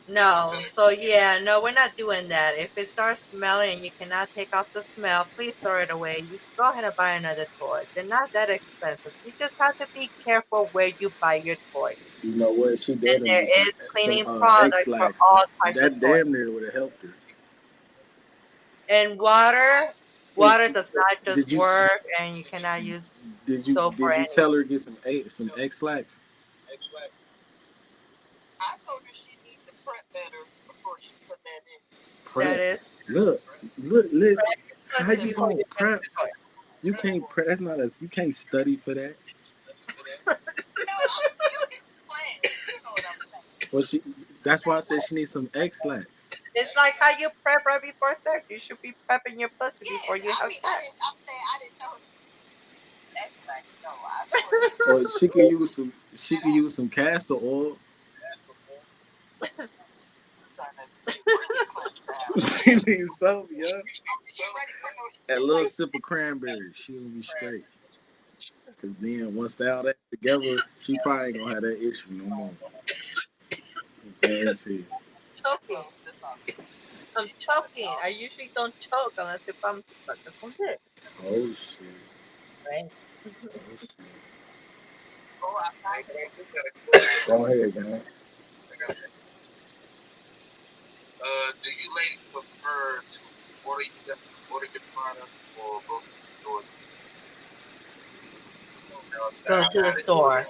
No, so yeah, no, we're not doing that. If it starts smelling and you cannot take off the smell, please throw it away. You can go ahead and buy another toy. They're not that expensive. You just have to be careful where you buy your toys. You know what? She And did there need some is cleaning X products for lax. all types of That toys. damn near would have helped her. And It, water does not just did you work, and you cannot use soap or did you anything. tell her to get some X lax? That Prep. is Look, listen. prep your How pussy you before gonna you get prep? the toy. You can't prep. That's not a. You can't study for that. Well, she. That's why I said she needs some X lax. It's like how you prep right before sex. You should be prepping your pussy before you have sex. Or she could use some. She could use some castor oil. She needs soap, yeah. A little sip of cranberry, she'll be straight. Cause then once all that's together, she probably ain't gonna have that issue no more. Guarantee. Choking. I'm choking. I usually don't choke unless if I'm sucking some dick. Oh shit. Right? Oh shit. Hey, man, I just got a question. Go ahead, man. Do you ladies prefer to order your products or go to the store to get your Go now to the that you store.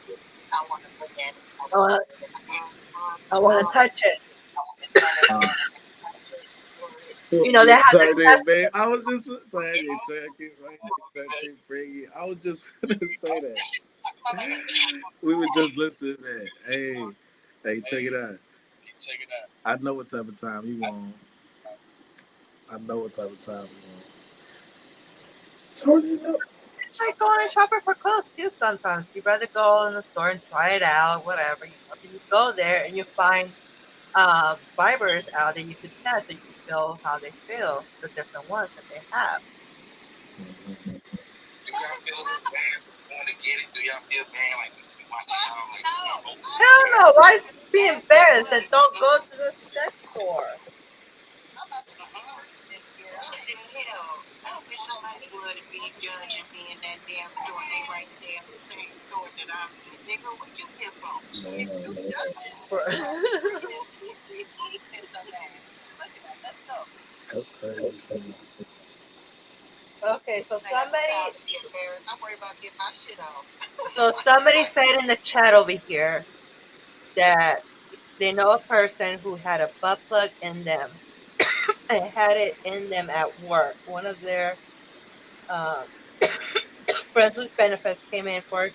yeah. I want. I want to touch it. You know they have the Turn test. it, man. I was just turn it, check it, man. Touch it, bring it. I was just gonna say that. We were just listening to that. Hey, check it out. Check it out. I know what type of time you want. I know what type of time you want. Turn it up. It's like going shopping for clothes too. Sometimes you'd rather go in the store and try it out, whatever. So you go there and you find fibers out that you could test, so you can feel how they feel, the different ones that they have. Mhm. Do y'all feel a little bad for going to get it? Do y'all feel bad like you watching y'all like oh Hell no! Why be embarrassed and don't go to the sex store? Man, that's crazy as hell. Okay, so somebody said in the chat over here that they know a person who had a butt plug in them and had it in them at work. One of their um, friends with benefits came in for a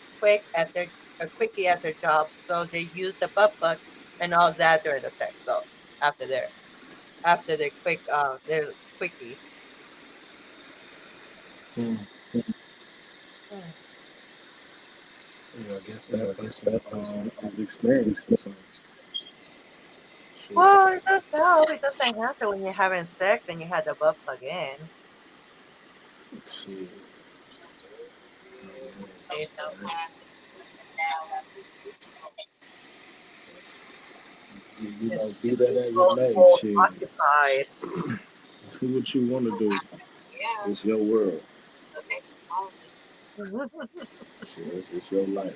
quickie at their job, so they used the butt plug and all that during the sex. So after their their quickie. Hmm. Hmm. Yeah, I guess that person is experienced. So shit. Well, it does help. It doesn't happen when you're having sex and you had the butt plug in. Shit. Amen. Okay, Right. it's Be that as it may, both shit. occupied. Do what you want to do. It's your world. Shit, it's your life.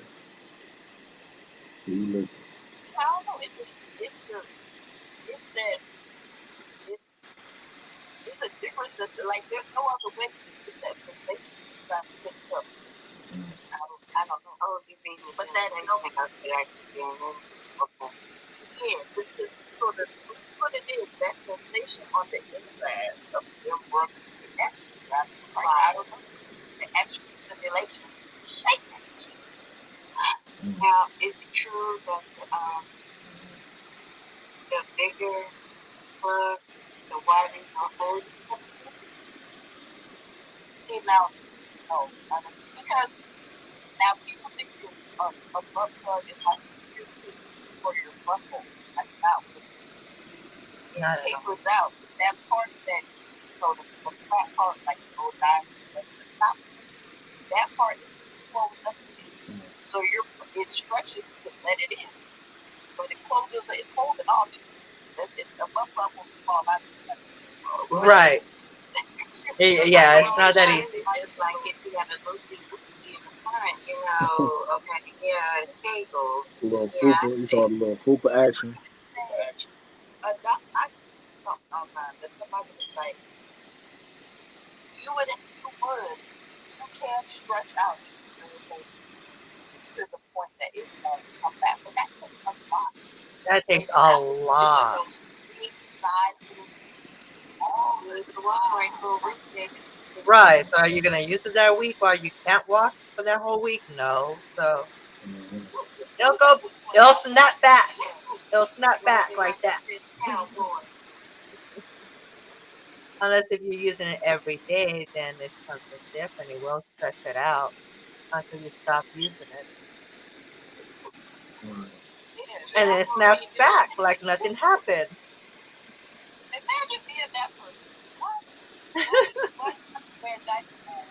You live it. Mm. Not at all. Mm. Right. Yeah, it's not that easy. Little fupa. You saw the little fupa action. That takes a lot. Right. So are you gonna use it that week while you can't walk for that whole week? No. So Mm-hmm. it'll go. It'll snap back. It'll snap back like that. Unless if you're using it every day, then it's something different. It will stretch it out. until you stop using it. Right. Yeah, And then that's it what we snaps do. back like nothing happened. Imagine being that person. What? Why you have to wear a diaper now?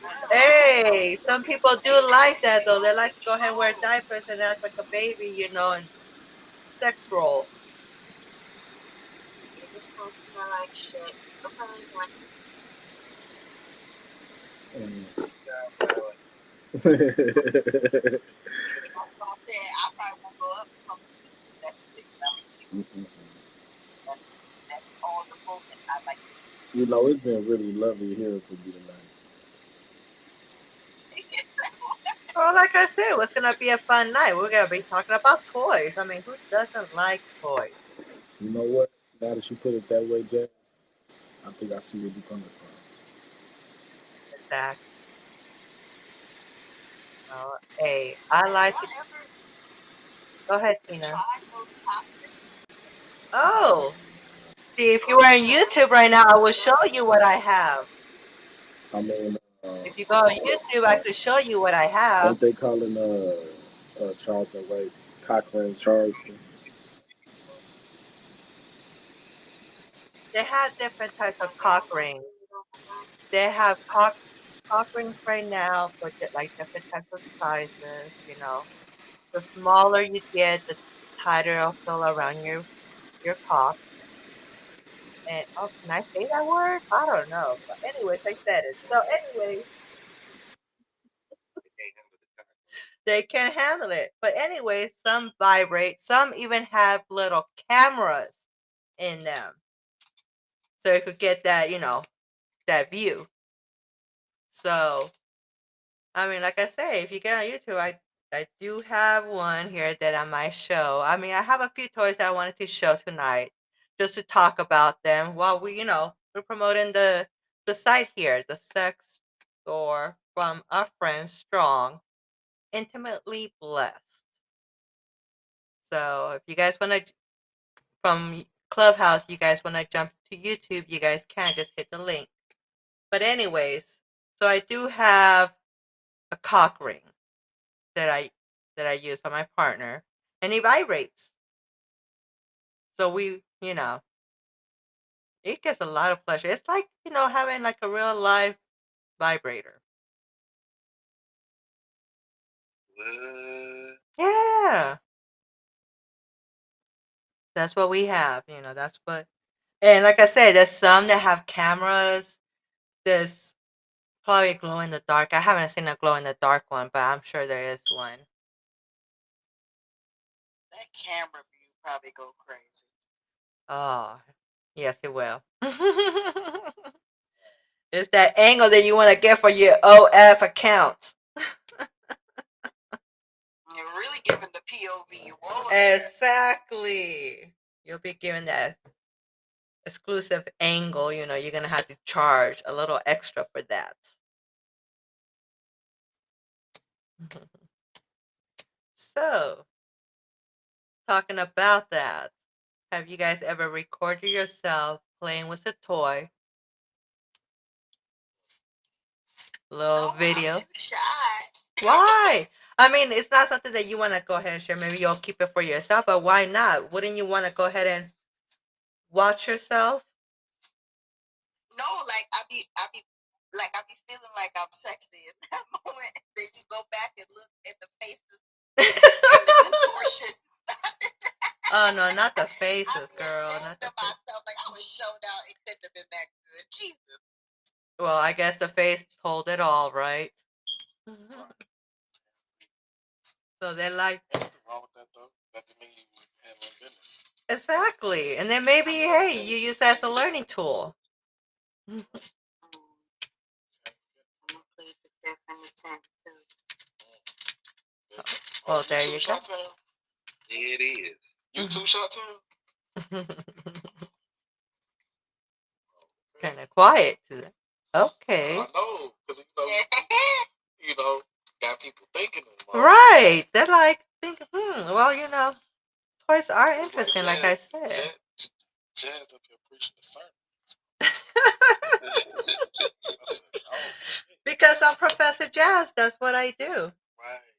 No, no, Hey, some people do like that though. They like to go ahead and wear diapers and act like a baby, and sex roll. yeah, this one smell like shit. Okay, like, Mm. girl, well, yeah, that's what I said. I probably won't go up from the next week. I'm gonna keep Mm-mm. that's that's all the movement I like to do. You know, it's been really lovely hearing from you tonight. Well, like I said, it's gonna be a fun night. We're gonna be talking about toys. I mean, who doesn't like toys? You know what? Now that you put it that way, Jazz, I think I see where you're coming from. Exactly. Hey, I Have like to y'all ever go ahead, Tina. tried those poppers? Oh, see, if you were Oh on yeah, YouTube right now, I will show you what I have. I mean, If you go on YouTube, I could show you what I have. ain't they calling Charleston White Cochran Charleston? They have different types of cock rings. They have cock rings right now for like different types of sizes. The smaller you get, the tighter it'll feel around your cock. And oh, can I say that word? I don't know. But anyways, I said it. So anyways, they can't handle the cock. they can handle it. But anyways, some vibrate. Some even have little cameras in them, so you could get that view. So I mean, like I say, if you get on YouTube, I do have one here that I might show. I mean, I have a few toys that I wanted to show tonight, just to talk about them while we're promoting the site here, the sex store from our friend Strong, intimately blessed. So if you guys want to from Clubhouse, you guys want to jump to YouTube, you guys can just hit the link. But anyways, so I do have a cock ring that I use on my partner, and he vibrates. So it gets a lot of pleasure. It's like having like a real live vibrator. What? Yeah, that's what we have. That's what. And like I said, there's some that have cameras. There's probably a glow in the dark. I haven't seen a glow in the dark one, but I'm sure there is one. That camera view probably go crazy. Oh, yes, it will. It's that angle that you want to get for your OF account. You're really giving the POV award there. Exactly. You'll be given that exclusive angle. You're gonna have to charge a little extra for that. So, talking about that, have you guys ever recorded yourself playing with a toy? Little No, I'm video. too shy. Why? I mean, it's not something that you want to go ahead and share. Maybe you'll keep it for yourself, but why not? Wouldn't you want to go ahead and watch yourself? No, like I be feeling like I'm sexy in that moment. Then you go back and look at the faces and the contortion. Oh no, not the I faces, be girl. ashamed Not the of face. myself. Like I was showed out. It couldn't have been that good. Jesus. Well, I guess the face told it all, right? So they're like, Ain't nothing wrong with that though. That just means you handling business. exactly. And then maybe, hey, you use that as a learning tool. I'm gonna play the step in the tent too. Well, there you go. Yeah, it is. You two shot town? Kind of quiet today. Okay. I know, because you know, got people thinking. Right. They're like, well, toys are interesting, like I said. Jazz up here preaching the sermon. I said, oh shit. Because I'm Professor Jazz. That's what I do. Right.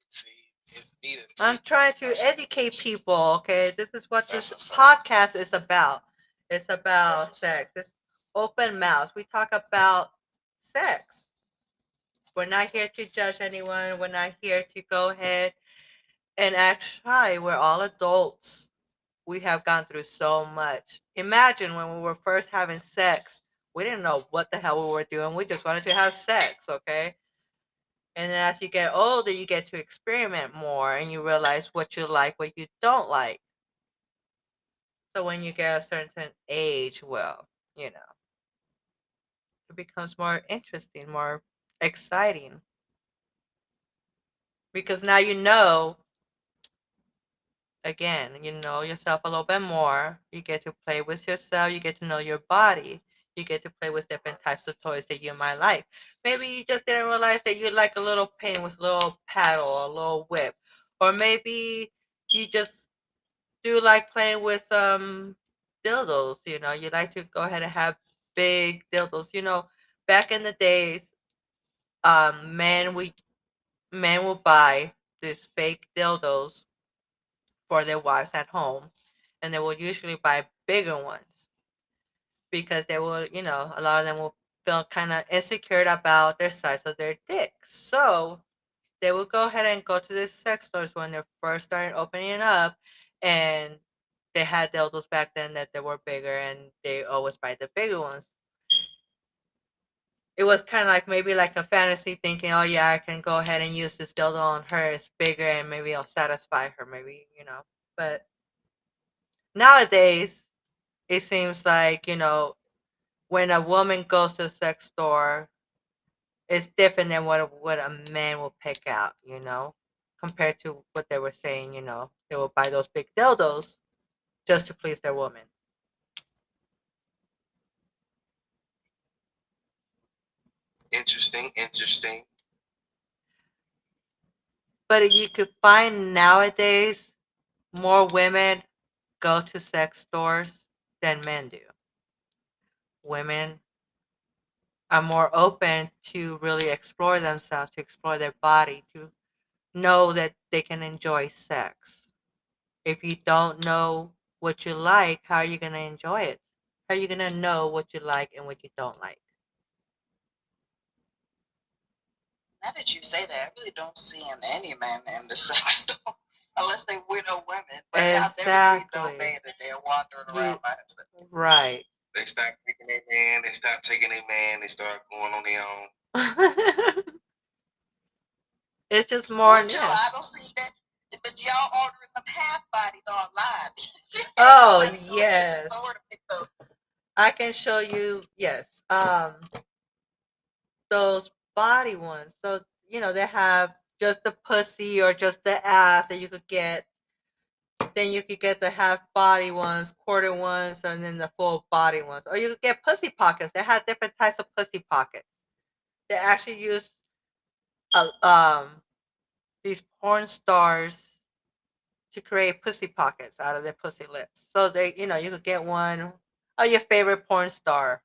See, it's needed I'm too. trying to That's educate people, okay? This is what that's this a fact. podcast is about. It's That's about a sex. fact. It's open mouths. We talk about sex. We're not here to judge anyone. We're not here to go ahead and act shy. We're all adults. We have gone through so much. Imagine when we were first having sex, we didn't know what the hell we were doing. We just wanted to have sex, okay? And then as you get older, you get to experiment more and you realize what you like, what you don't like. So when you get a certain age, well, you know, it becomes more interesting, more exciting because now you know, again, you know yourself a little bit more. You get to play with yourself, you get to know your body. You get to play with different types of toys that you might like. Maybe you just didn't realize that you like a little pin with a little paddle, a little whip. Or maybe you just do like playing with dildos, you know. You like to go ahead and have big dildos. You know, back in the days, men we men will buy these fake dildos for their wives at home, and they will usually buy bigger ones because they will, you know, a lot of them will feel kind of insecure about their size of their dick. So they will go ahead and go to the sex stores when they're first starting opening up, and they had dildos back then that they were bigger, and they always buy the bigger ones. It was kind of like maybe like a fantasy thinking, oh yeah, I can go ahead and use this dildo on her. It's bigger, and maybe it'll satisfy her. Maybe you know, but nowadays it seems like you know when a woman goes to a sex store, it's different than what a man will pick out, you know, compared to what they were saying, you know, they will buy those big dildos just to please their woman. interesting. Interesting. But you could find nowadays more women go to sex stores than men do. Women are more open to really explore themselves, to explore their body, to know that they can enjoy sex. If you don't know what you like, how are you going to enjoy it? How are you going to know what you like and what you don't like? Now that you say that, I really don't see any men in the sex store unless they widow women. But I've never seen no Exactly. man that they're wandering You around by himself. right. They start taking their man. They stop taking their man. They start going on their own. It's just more Well, Joe, new. I don't see that. But y'all ordering them half bodies online. Oh Nobody going to the yes. store to pick those. I can show you yes. Those body ones. So, you know, they have just the pussy or just the ass that you could get. Then you could get the half body ones, quarter ones, and then the full body ones. Or you could get pussy pockets. They have different types of pussy pockets. They actually use these porn stars to create pussy pockets out of their pussy lips. So they, you know, you could get one of your favorite porn star.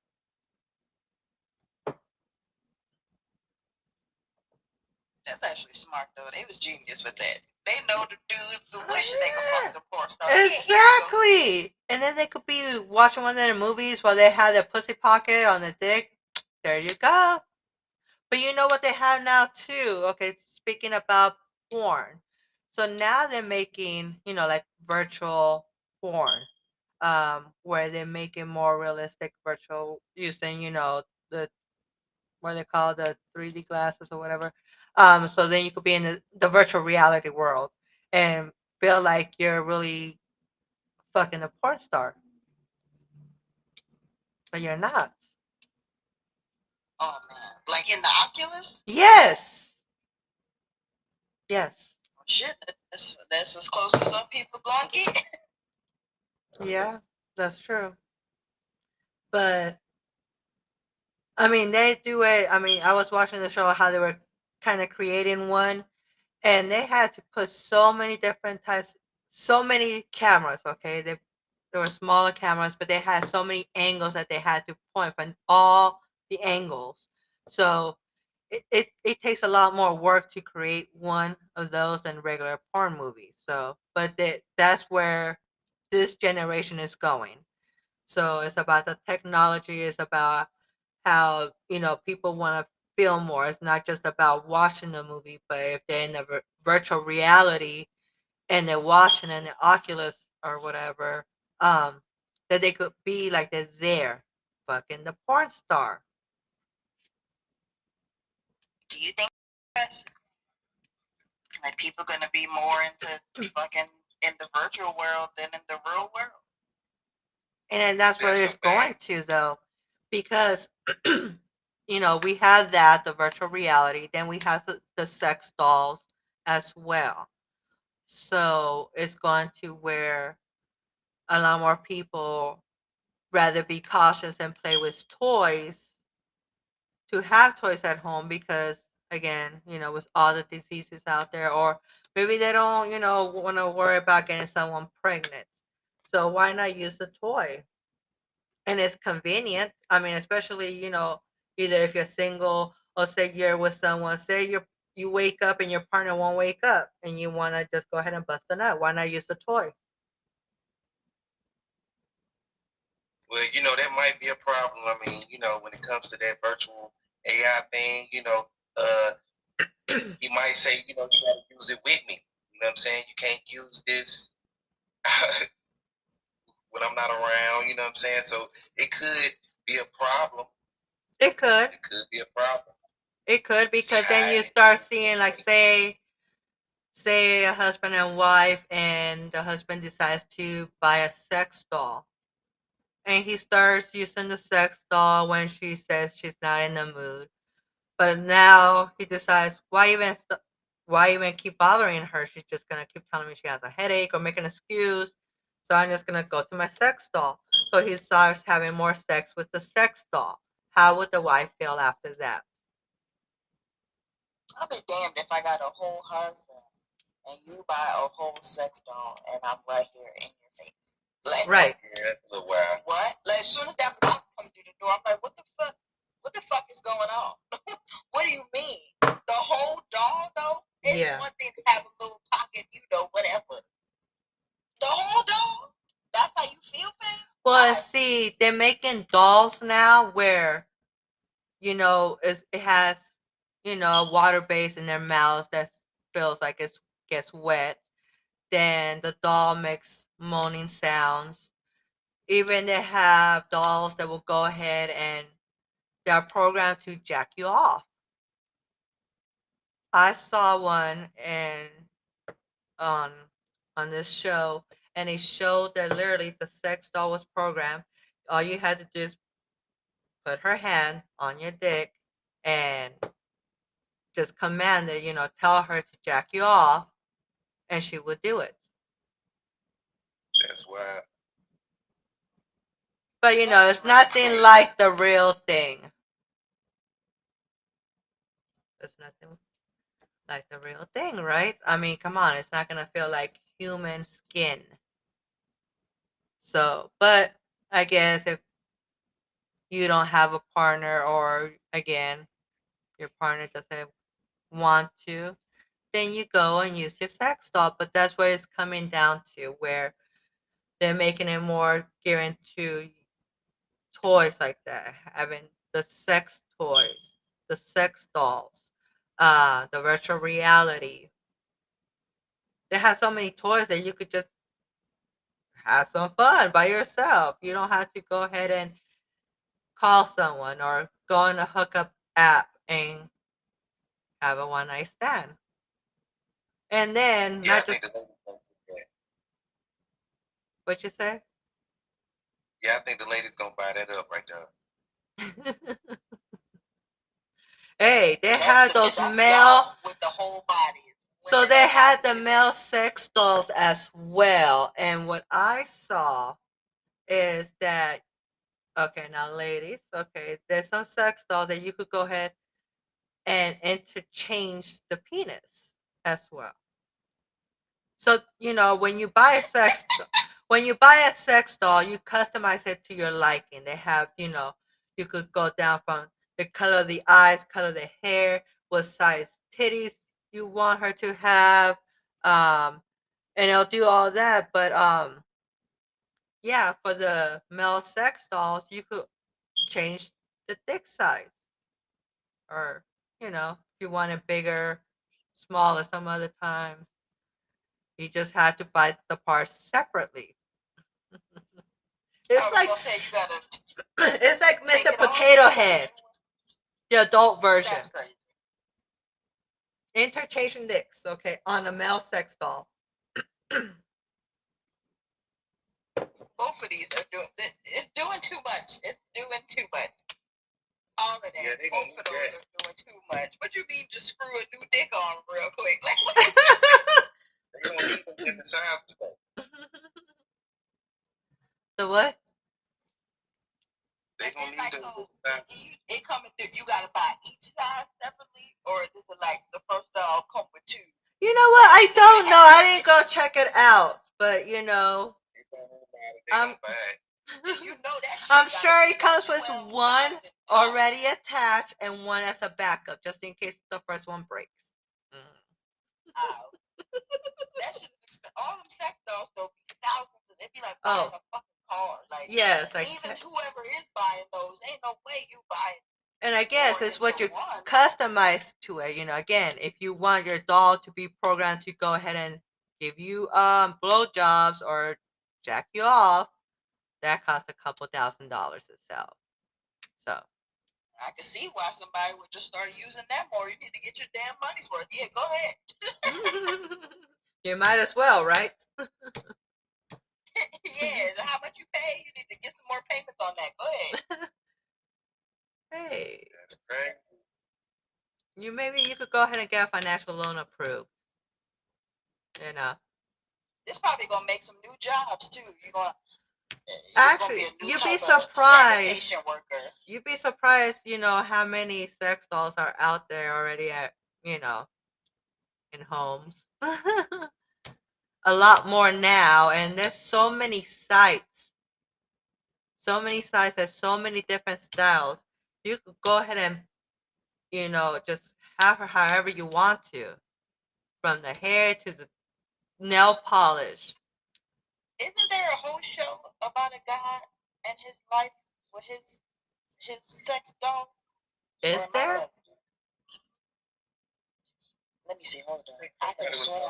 That's actually smart, though. They was genius with that. They know the dudes wishing they could Oh fuck the porn star. yeah, Yeah, here you go. exactly. And then they could be watching one of their movies while they have their pussy pocket on their dick. There you go. But you know what they have now too? Okay, speaking about porn. So now they're making, you know, like virtual porn. Where they're making more realistic virtual using, you know, the what they call the 3D glasses or whatever. So then you could be in the virtual reality world and feel like you're really fucking a porn star, but you're not. Oh, man. Like in the Oculus? Yes. Yes. Oh, shit, that's as close as some people gonna get. Yeah, that's true. But I mean, they do it. I mean, I was watching the show how they were kind of creating one, and they had to put so many different types, so many cameras. Okay, they There were smaller cameras, but they had so many angles that they had to point from all the angles. So it takes a lot more work to create one of those than regular porn movies. So, but that's where this generation is going. So it's about the technology. It's about how people want to feel more. It's not just about watching the movie, but if they're in the virtual reality and they're watching in the Oculus or whatever, that they could be like they're there, fucking the porn star. Do you think like people gonna be more into fucking in the virtual world than in the real world? And then that's where That's a it's going fact. to, though, because we have that, the virtual reality, then we have the sex dolls as well. So it's going to where a lot more people rather be cautious and play with toys to have toys at home because, again, with all the diseases out there, or maybe they don't, want to worry about getting someone pregnant. So why not use the toy? And it's convenient. I mean, especially, either if you're single or say you're with someone, say you wake up and your partner won't wake up and you want to just go ahead and bust a nut. Why not use the toy? Well, that might be a problem. I mean, when it comes to that virtual AI thing, he might say, you got to use it with me. You know what I'm saying? You can't use this when I'm not around. You know what I'm saying? So it could be a problem. It could. It could be a problem. It could, Yeah, because then you start seeing, like, say a husband and wife, and the husband decides to buy a sex doll, and he starts using the sex doll when she says she's not in the mood. But now he decides, why even keep bothering her? She's just gonna keep telling me she has a headache or make an excuse. So I'm just gonna go to my sex doll. So he starts having more sex with the sex doll. How would the wife feel after that? I'll be damned if I got a whole husband and you buy a whole sex doll and I'm right here in your face. Like, Right. yeah, that's a little wild. what? Like, as soon as that box comes through the door, I'm like, what the fuck? What the fuck is going on? What do you mean? The whole doll, though? It's Yeah. one thing to have a little pocket, whatever. The whole doll? That's how you feel, man? Well, see, they're making dolls now where it has a water base in their mouths that feels like it gets wet. Then the doll makes moaning sounds. Even they have dolls that will go ahead and they're programmed to jack you off. I saw one on on this show, and it showed that literally the sex doll was programmed. All you had to do is put her hand on your dick and just command it, tell her to jack you off, and she would do it. That's wild. But That's it's really nothing crazy. like the real thing. It's nothing like the real thing, right? I mean, come on, it's not gonna feel like human skin. So, but I guess if you don't have a partner, or again, your partner doesn't want to, then you go and use your sex doll. But that's where it's coming down to, where they're making it more geared to toys like that, having the sex toys, the sex dolls, the virtual reality. They have so many toys that you could just have some fun by yourself. You don't have to go ahead and call someone or go on a hookup app and have a one night stand. And then Yeah, not I just think the ladies gonna do that. what you say. Yeah, I think the ladies gonna buy that up right there. Hey, they That's had the those that's male. y'all with the whole bodies. So Women they are not had the with that. male sex dolls as well. And what I saw is that, okay, now ladies, okay, there's some sex dolls that you could go ahead and interchange the penis as well. So, when you buy a when you buy a sex doll, you customize it to your liking. They have, you could go down from the color of the eyes, color of the hair, what size titties you want her to have, and it'll do all that. But yeah, for the male sex dolls, you could change the dick size, or if you want it bigger, smaller, some other times. You just have to buy the parts separately. I It's was like gonna say you gotta it's like take Mr. it off. Potato Head, the adult version. That's crazy. Interchanging dicks, okay, on a male sex doll. Both of these are doing. It's doing too much. It's doing too much. All of that. Yeah, they Both gonna of those need are doing too much. What you mean? Just screw a new dick on real quick? Like what? They gonna need them different sizes though. The what? They And gonna then need like them so, different sizes. it coming through. You gotta buy each size separately, or does it like the first doll come with two? You know what? I So you don't know. have I to didn't go check it out, but They gonna buy it. They I'm gonna buy it. and you know that shit I'm gotta sure be it like comes with 12 one sizes tall. already attached and one as a backup, just in case the first one breaks. Wow. That shit is expensive. All them sex dolls though be thousands. It'd be like buying a fucking car. Like Yes, like even whoever is buying those, ain't no way you buy and I guess more it's than what the you one. customize to it. Again, if you want your doll to be programmed to go ahead and give you blowjobs or jack you off, that costs a couple $1,000s itself. So I can see why somebody would just start using that more. You need to get your damn money's worth. Yeah, go ahead. you might as well, right? Yeah, how much you pay? You need to get some more payments on that. Go ahead. Hey, That's crazy. maybe you could go ahead and get a financial loan approved. This probably gonna make some new jobs too. You're gonna it's gonna Actually, be a new you'd be type of surprised. sanitation worker. You'd be surprised, how many sex dolls are out there already at, in homes. A lot more now, and there's so many sites. So many sites, there's so many different styles. You could go ahead and, just have her however you want to. From the hair to the nail polish. Isn't there a whole show about a guy and his life with his sex doll? Is there? Let me see. Hold on. I could have sworn.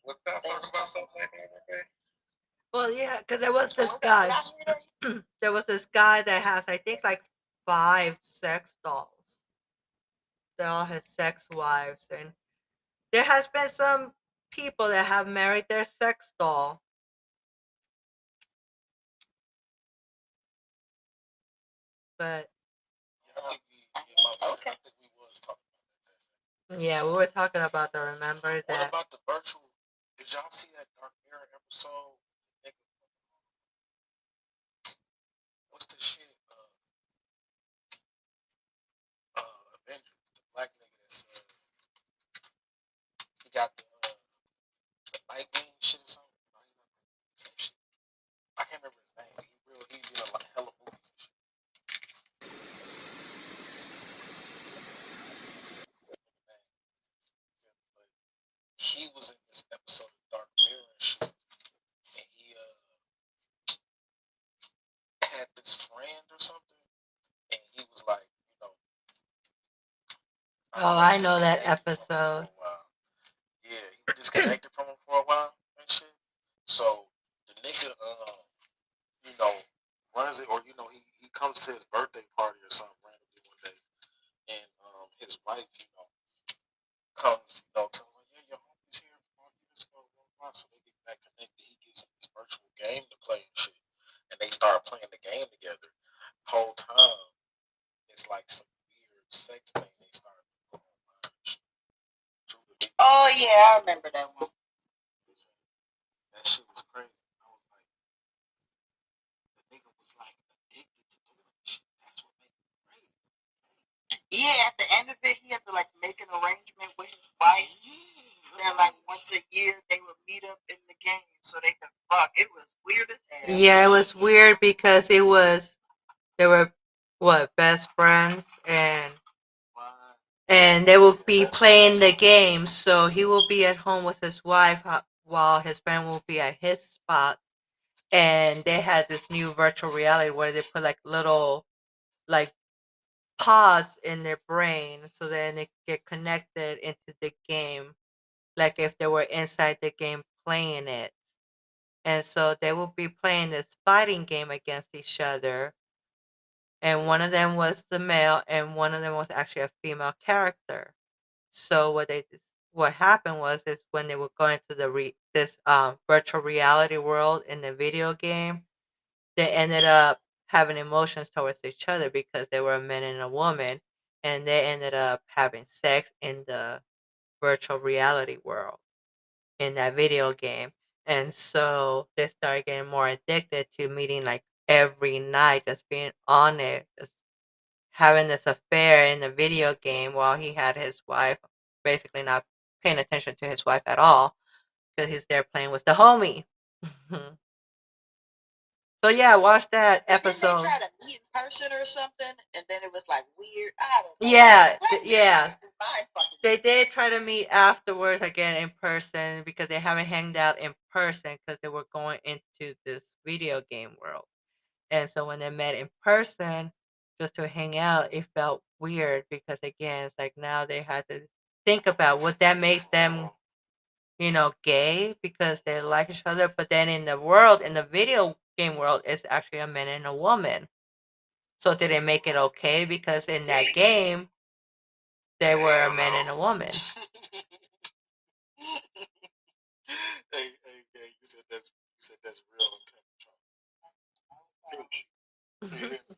What's that talking about something like that? Well, yeah, because there was this guy. There was this guy that has, I think, like 5 sex dolls. They're all his sex wives, and there has been some people that have married their sex doll. But Okay. yeah, we were talking about the remember that. What about the virtual? Did y'all see that Dark Mirror episode? What's the shit? Avengers, the black nigga that's he got the night wing shit or something. Some shit. I can't remember his name. He's in a lot hella movies and shit. But he was in this episode of Dark Mirror and shit, and he had this friend or something, and he was like, Oh, I know that episode. Yeah, he disconnected from him for a while and shit. So the nigga, runs it, or he comes to his birthday party or something randomly one day, and his wife, comes, to him, yeah, your homie's here, let's go, blah, blah, blah. So they get back connected. He gives him this virtual game to play and shit, and they start playing the game together. Whole time, it's like some weird sex thing they started doing online and shit. Oh yeah, I remember that one. That shit was crazy. I was like, the nigga was like addicted to doing this shit. That's what made it crazy. Yeah, at the end of it, he had to like make an arrangement with his wife. Yeah. That like once a year they would meet up in the game so they could fuck. It was weird Yeah, it was weird because it was they were what best friends Why? and they will be playing the game. So he will be at home with his wife while his friend will be at his spot. And they had this new virtual reality where they put like little like pods in their brain, so then they get connected into the game, like if they were inside the game playing it. And so they will be playing this fighting game against each other. And one of them was the male, and one of them was actually a female character. So what happened was is when they were going to this virtual reality world in the video game, they ended up having emotions towards each other because they were a man and a woman, and they ended up having sex in the virtual reality world in that video game. And so they started getting more addicted to meeting like every night, just being on it, just having this affair in the video game while he had his wife, basically not paying attention to his wife at all because he's there playing with the homie. So yeah, watch that But didn't they episode. try to meet in person or something? And then it was like weird. I don't know. Yeah, Black Mirror yeah. is mind fucking. They did try to meet afterwards again in person because they haven't hanged out in person because they were going into this video game world. And so when they met in person just to hang out, it felt weird because again, it's like now they had to think about would that make them, gay because they like each other, but then in the world, in the video game world, it's actually a man and a woman. So did it make it okay because in that game they were a man and a woman? Hey, you said that's real intelligent. You hear me?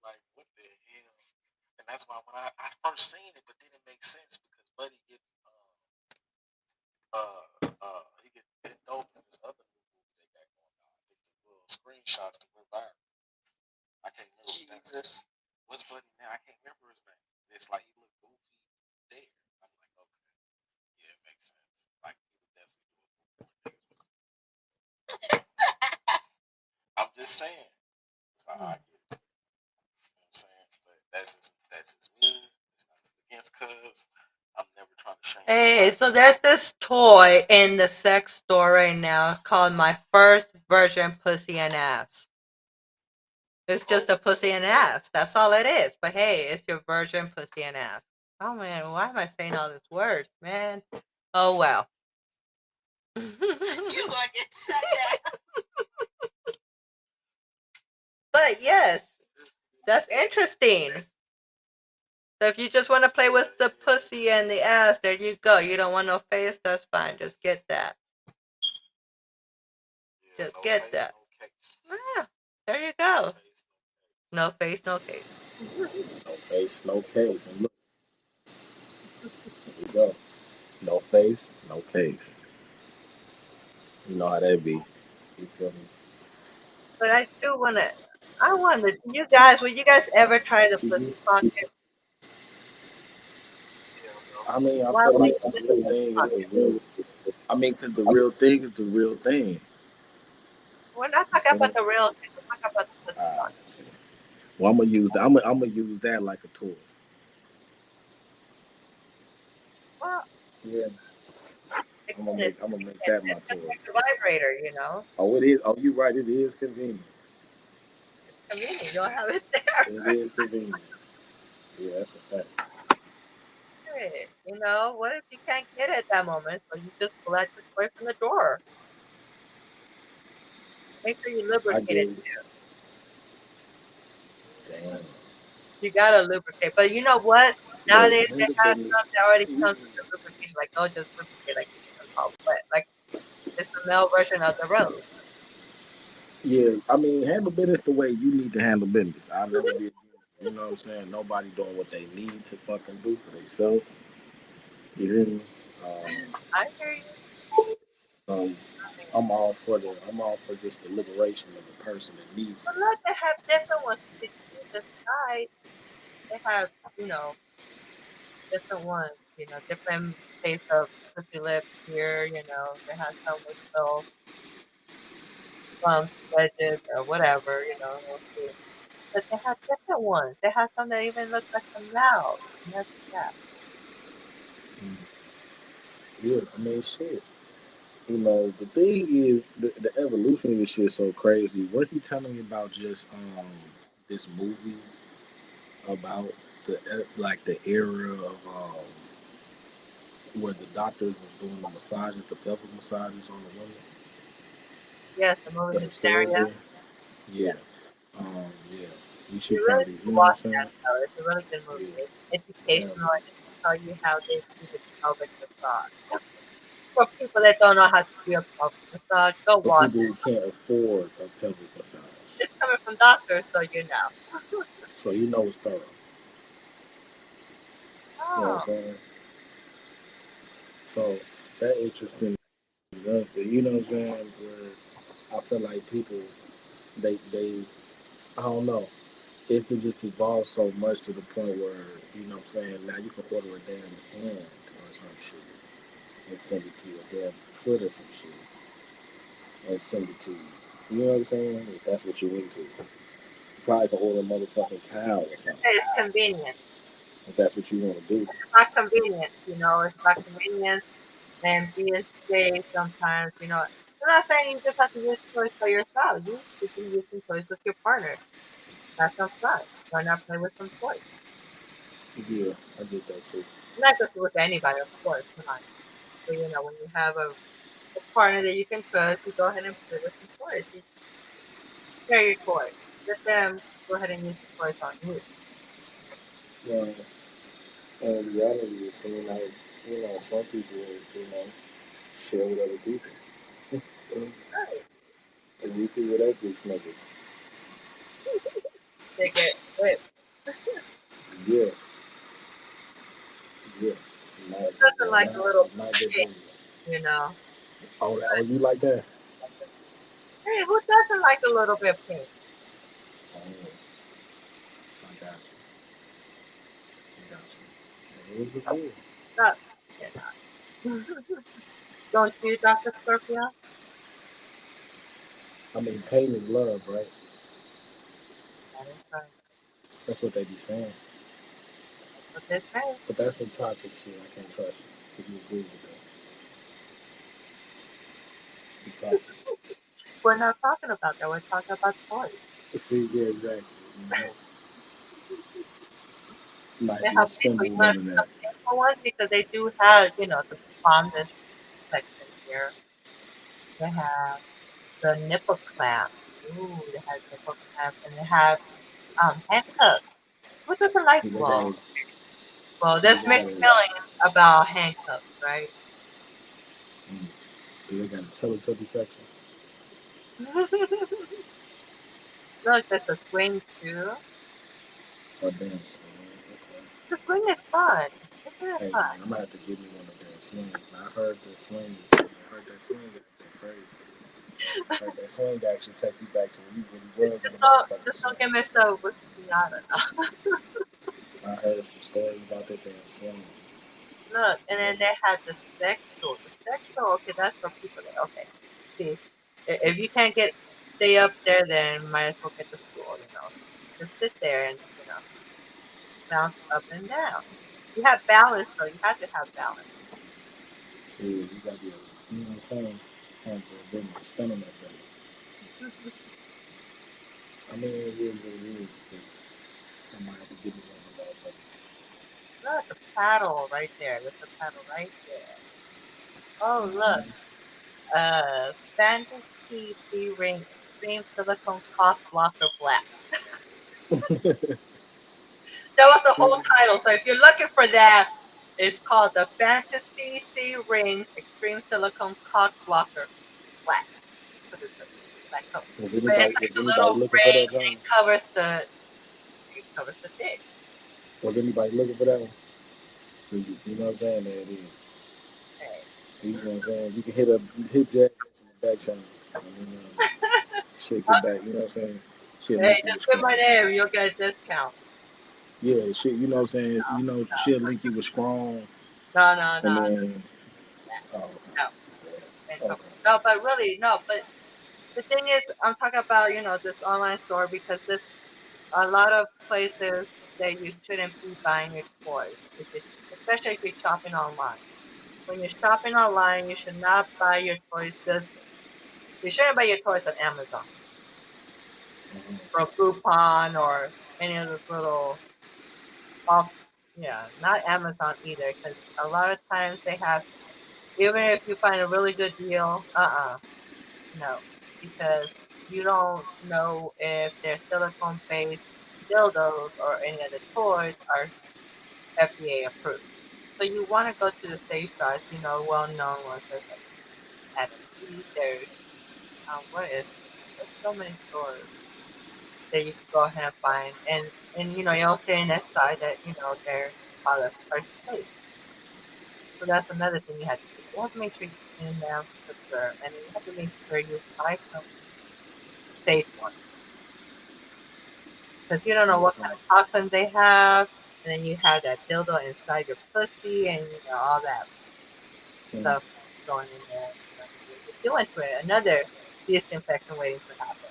Like what the hell? And that's why when I first seen it, but then it makes sense because Buddy gets he gets bent over in this other new movie they got going on. I think the little screenshots that went viral. I can't remember Jesus. what's Buddy now. I can't remember his name. It's like he looked goofy there. I'm like, okay, yeah, it makes sense. Like he would definitely do a movie where niggas was. I'm just saying. It's like, I get it. You know what I'm saying? But that's just me. It's not against cuz I'm never trying to shame Hey, nobody. so there's this toy in the sex store right now called My First Virgin Pussy and Ass. It's just a pussy and ass. That's all it is. But hey, it's your virgin pussy and ass. Oh man, why am I saying all these words, man? Oh well. You gonna get shut down. But yes, that's interesting. So if you just want to play Yeah, with the yeah, pussy and the ass, there you go. You don't want no face, that's fine. Just get that. yeah. Just No get face, that. no case. Yeah, there you No go. face, no case. No face, no case. No face, no case. And look, here we go. No face, no case. You know how that be. You feel me? But I do want to. I wonder, you guys, would you guys ever try the pussy pocket? Hell no. I mean, I Why feel would like you the do the real pussy thing is the pocket? real. I mean, because the real thing is the real thing. We're not You talking feel about me? the real thing. We're talking about the pussy pocket. See. Well, I'm gonna use that. I'm gonna use that like a tool. Well, Yeah. again, it's I'm gonna make convenient. that my It's just tool. like a vibrator. Oh, it is. Oh, you right. It is convenient. It's convenient. You don't have it there. It is convenient. Yeah, that's a fact. Hey, what if you can't get it at that moment? So you just pull out your toy from the drawer. Make sure you I lubricate get it. it. Damn. You gotta lubricate. But you know what? Look, Nowadays they handle have business. stuff that already You, comes with the lubrication. Like don't just lubricate like it's all wet. Like it's the male version of the rose. yeah, I mean, handle business the way you need to handle business. I'll never be against. You know what I'm saying? Nobody doing what they need to fucking do for themselves. You hear me? I hear you. So I'm all for just the liberation of the person that needs But it. look, they have different ones. Did you see the site? They have, different ones, different shapes of pussy lips here, they have some with little plums, wedges, or whatever, fruit. But they have different ones. They have some that even look like a mouse. Imagine that. Mm. Yeah, I mean, shit. You know, the thing is, the evolution of this shit is so crazy. Weren't you telling me about just this movie about like the era of where the doctors was doing the massages, the pelvic massages on the women, Yes, the movie the Hysteria. historical? Yeah, Yeah, yeah. We you should really probably, you should know what I'm watch saying? that though. It's a really good Yeah, movie. It's yeah. educational and it will tell you how they do the pelvic massage. For people that don't know how to do a pelvic massage, go For watch people it. who can't afford a pelvic massage, It's coming from doctors, so you know. so you know it's thorough. You know what I'm Oh, saying? So that interesting enough, but you know what I'm saying? Where I feel like people, they, I don't know. It's to just evolve so much to the point where, you know what I'm saying, now you can order a damn hand or some shit and send it to you, a damn foot or some shit and send it to you. You know what I'm saying? If that's what you're into. You probably can order a motherfucking cow or something it's convenient. if that's what you want to do. It's not convenient, it's about convenience and being safe sometimes, I'm not saying you just have to use toys for yourself. You can use some toys with your partner. Have some fun. Why not play with some toys? Yeah, I get that too. Not just with anybody, of course. Come on. But when you have a partner that you can trust, you go ahead and play with some toys. You share your toys. Let them go ahead and use the toys on you. Well, and reality is seeing like, some people, share with other people. Right. And you see what that gets niggas. They get whipped. Yeah, yeah. Not, Nothing like a little not good pig, news. you know. Oh, you like that? Hey, who doesn't like a little bit of pink? Oh, I got you. I got you. It is what it is. Not, you Don't you, Dr. Scorpio? I mean, pain is love, right? That is right. That's what they be saying. That's what they say. But that's some toxic shit. I can't trust you if you agree with that. You toxic. We're not talking about that. We're talking about toys. See, yeah, exactly. They Like, have let's spin painful. You move want on to to see that. the painful ones because they do have, the fondness section here. They have the nipple clamp. Ooh, they have nipple clamp, and they have handcuffs. Who doesn't like? Do they got Well, a, do there's they got mixed a, feelings about handcuffs, right? mm, do they got a Teletubby section? Look, there's a swing too. Oh, damn. So, okay. The swing is fun. Isn't it Hey, fun? man, I'm going to have to give me one of them swings. Now, I heard the swing. I heard that swing is crazy. I heard that swing actually take you back to when you really was on the motherfucking Just don't get swings. mixed up with pinata. I heard some stories about that damn swing. Look, and You know? then they had the sex tool. The sex tool, okay, that's for people that, okay. See, if you can't stay up there, then might as well get the stool, Just sit there and, bounce up and down. You have balance, though. You have to have balance. Yeah, you got to be able, you know what I'm saying? Have the business, stunning that business. I mean, it is what it is, but I might have to give me one of the motherfuckers. Look, the paddle right there. There's a paddle right there. Oh, look. Mm-hmm. Fantasy C-Ring Extreme Silicone Cough Blocker Black. That was the whole title. So if you're looking for that, it's called the Fantasy C Rings Extreme Silicone Cock Blocker Black. What is it? Black coat. But it's like Was a anybody little looking for ring that, and John? it covers the dick. Was anybody looking for that one? You know what I'm saying? There it is. Hey. You know what I'm saying? You can hit Jazz in the back channel. I mean, she'll get back. You know what I'm saying? She'll Hey, link you just with give my Strong. name, you'll get a discount. Yeah, shit. You know what I'm saying? She'll link you with Strong, No, no, and no, then oh, okay, no. Ain't yeah, no, okay. no, but really, no, but The thing is, I'm talking about this online store because this a lot of places that you shouldn't be buying your toys, especially if you're shopping online. When you're shopping online, you should not buy your toys. You shouldn't buy your toys on Amazon Hmm. or Groupon or any of those little off. Yeah, not Amazon either, because a lot of times they have, even if you find a really good deal, no, because you don't know if their silicone based dildos or any of the toys are FDA approved. So you want to go to the safe sites, well known ones. There's like Adam East, there's what is it? There's so many stores that you can go ahead and find, and you'll see in that side that their products are safe. So that's another thing you have to do. You have to make sure you clean them for sure, and then you have to make sure you buy some safe ones because you don't know what Yes, kind of also. toxins they have, and then you have that dildo inside your pussy, and all that Hmm. stuff going in there. You just go into it. Another disinfection waiting to happen.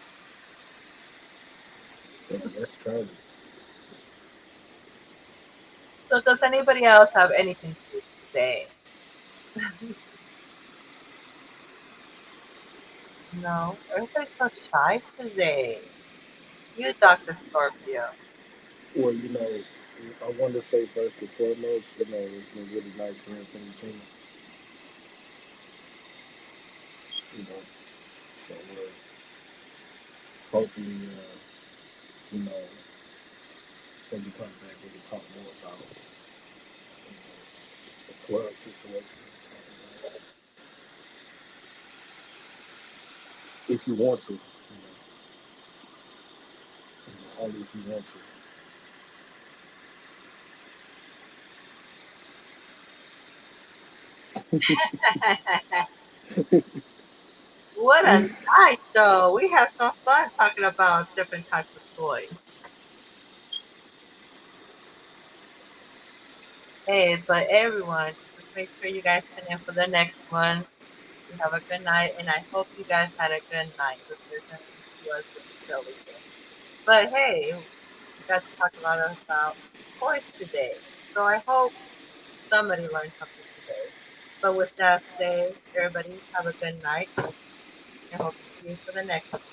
Yeah, that's tragic. So does anybody else have anything to say? No, everybody's so shy today. You, Dr. Scorpio. Well, I wanted to say first and foremost, it's been really nice hearing from you, Tina. You know, so hopefully, you know, when you come back, we can talk more about the plug situation we were talking about. If you want to, only if you want to. What a night, though. We had some fun talking about different types of toys. Hey, but everyone, just make sure you guys tune in for the next one. You have a good night, and I hope you guys had a good night listening to us with Shelly here. But hey, we got to talk a lot about toys today. So I hope somebody learned something today. So with that said, everybody have a good night, and hope to see you for the next one.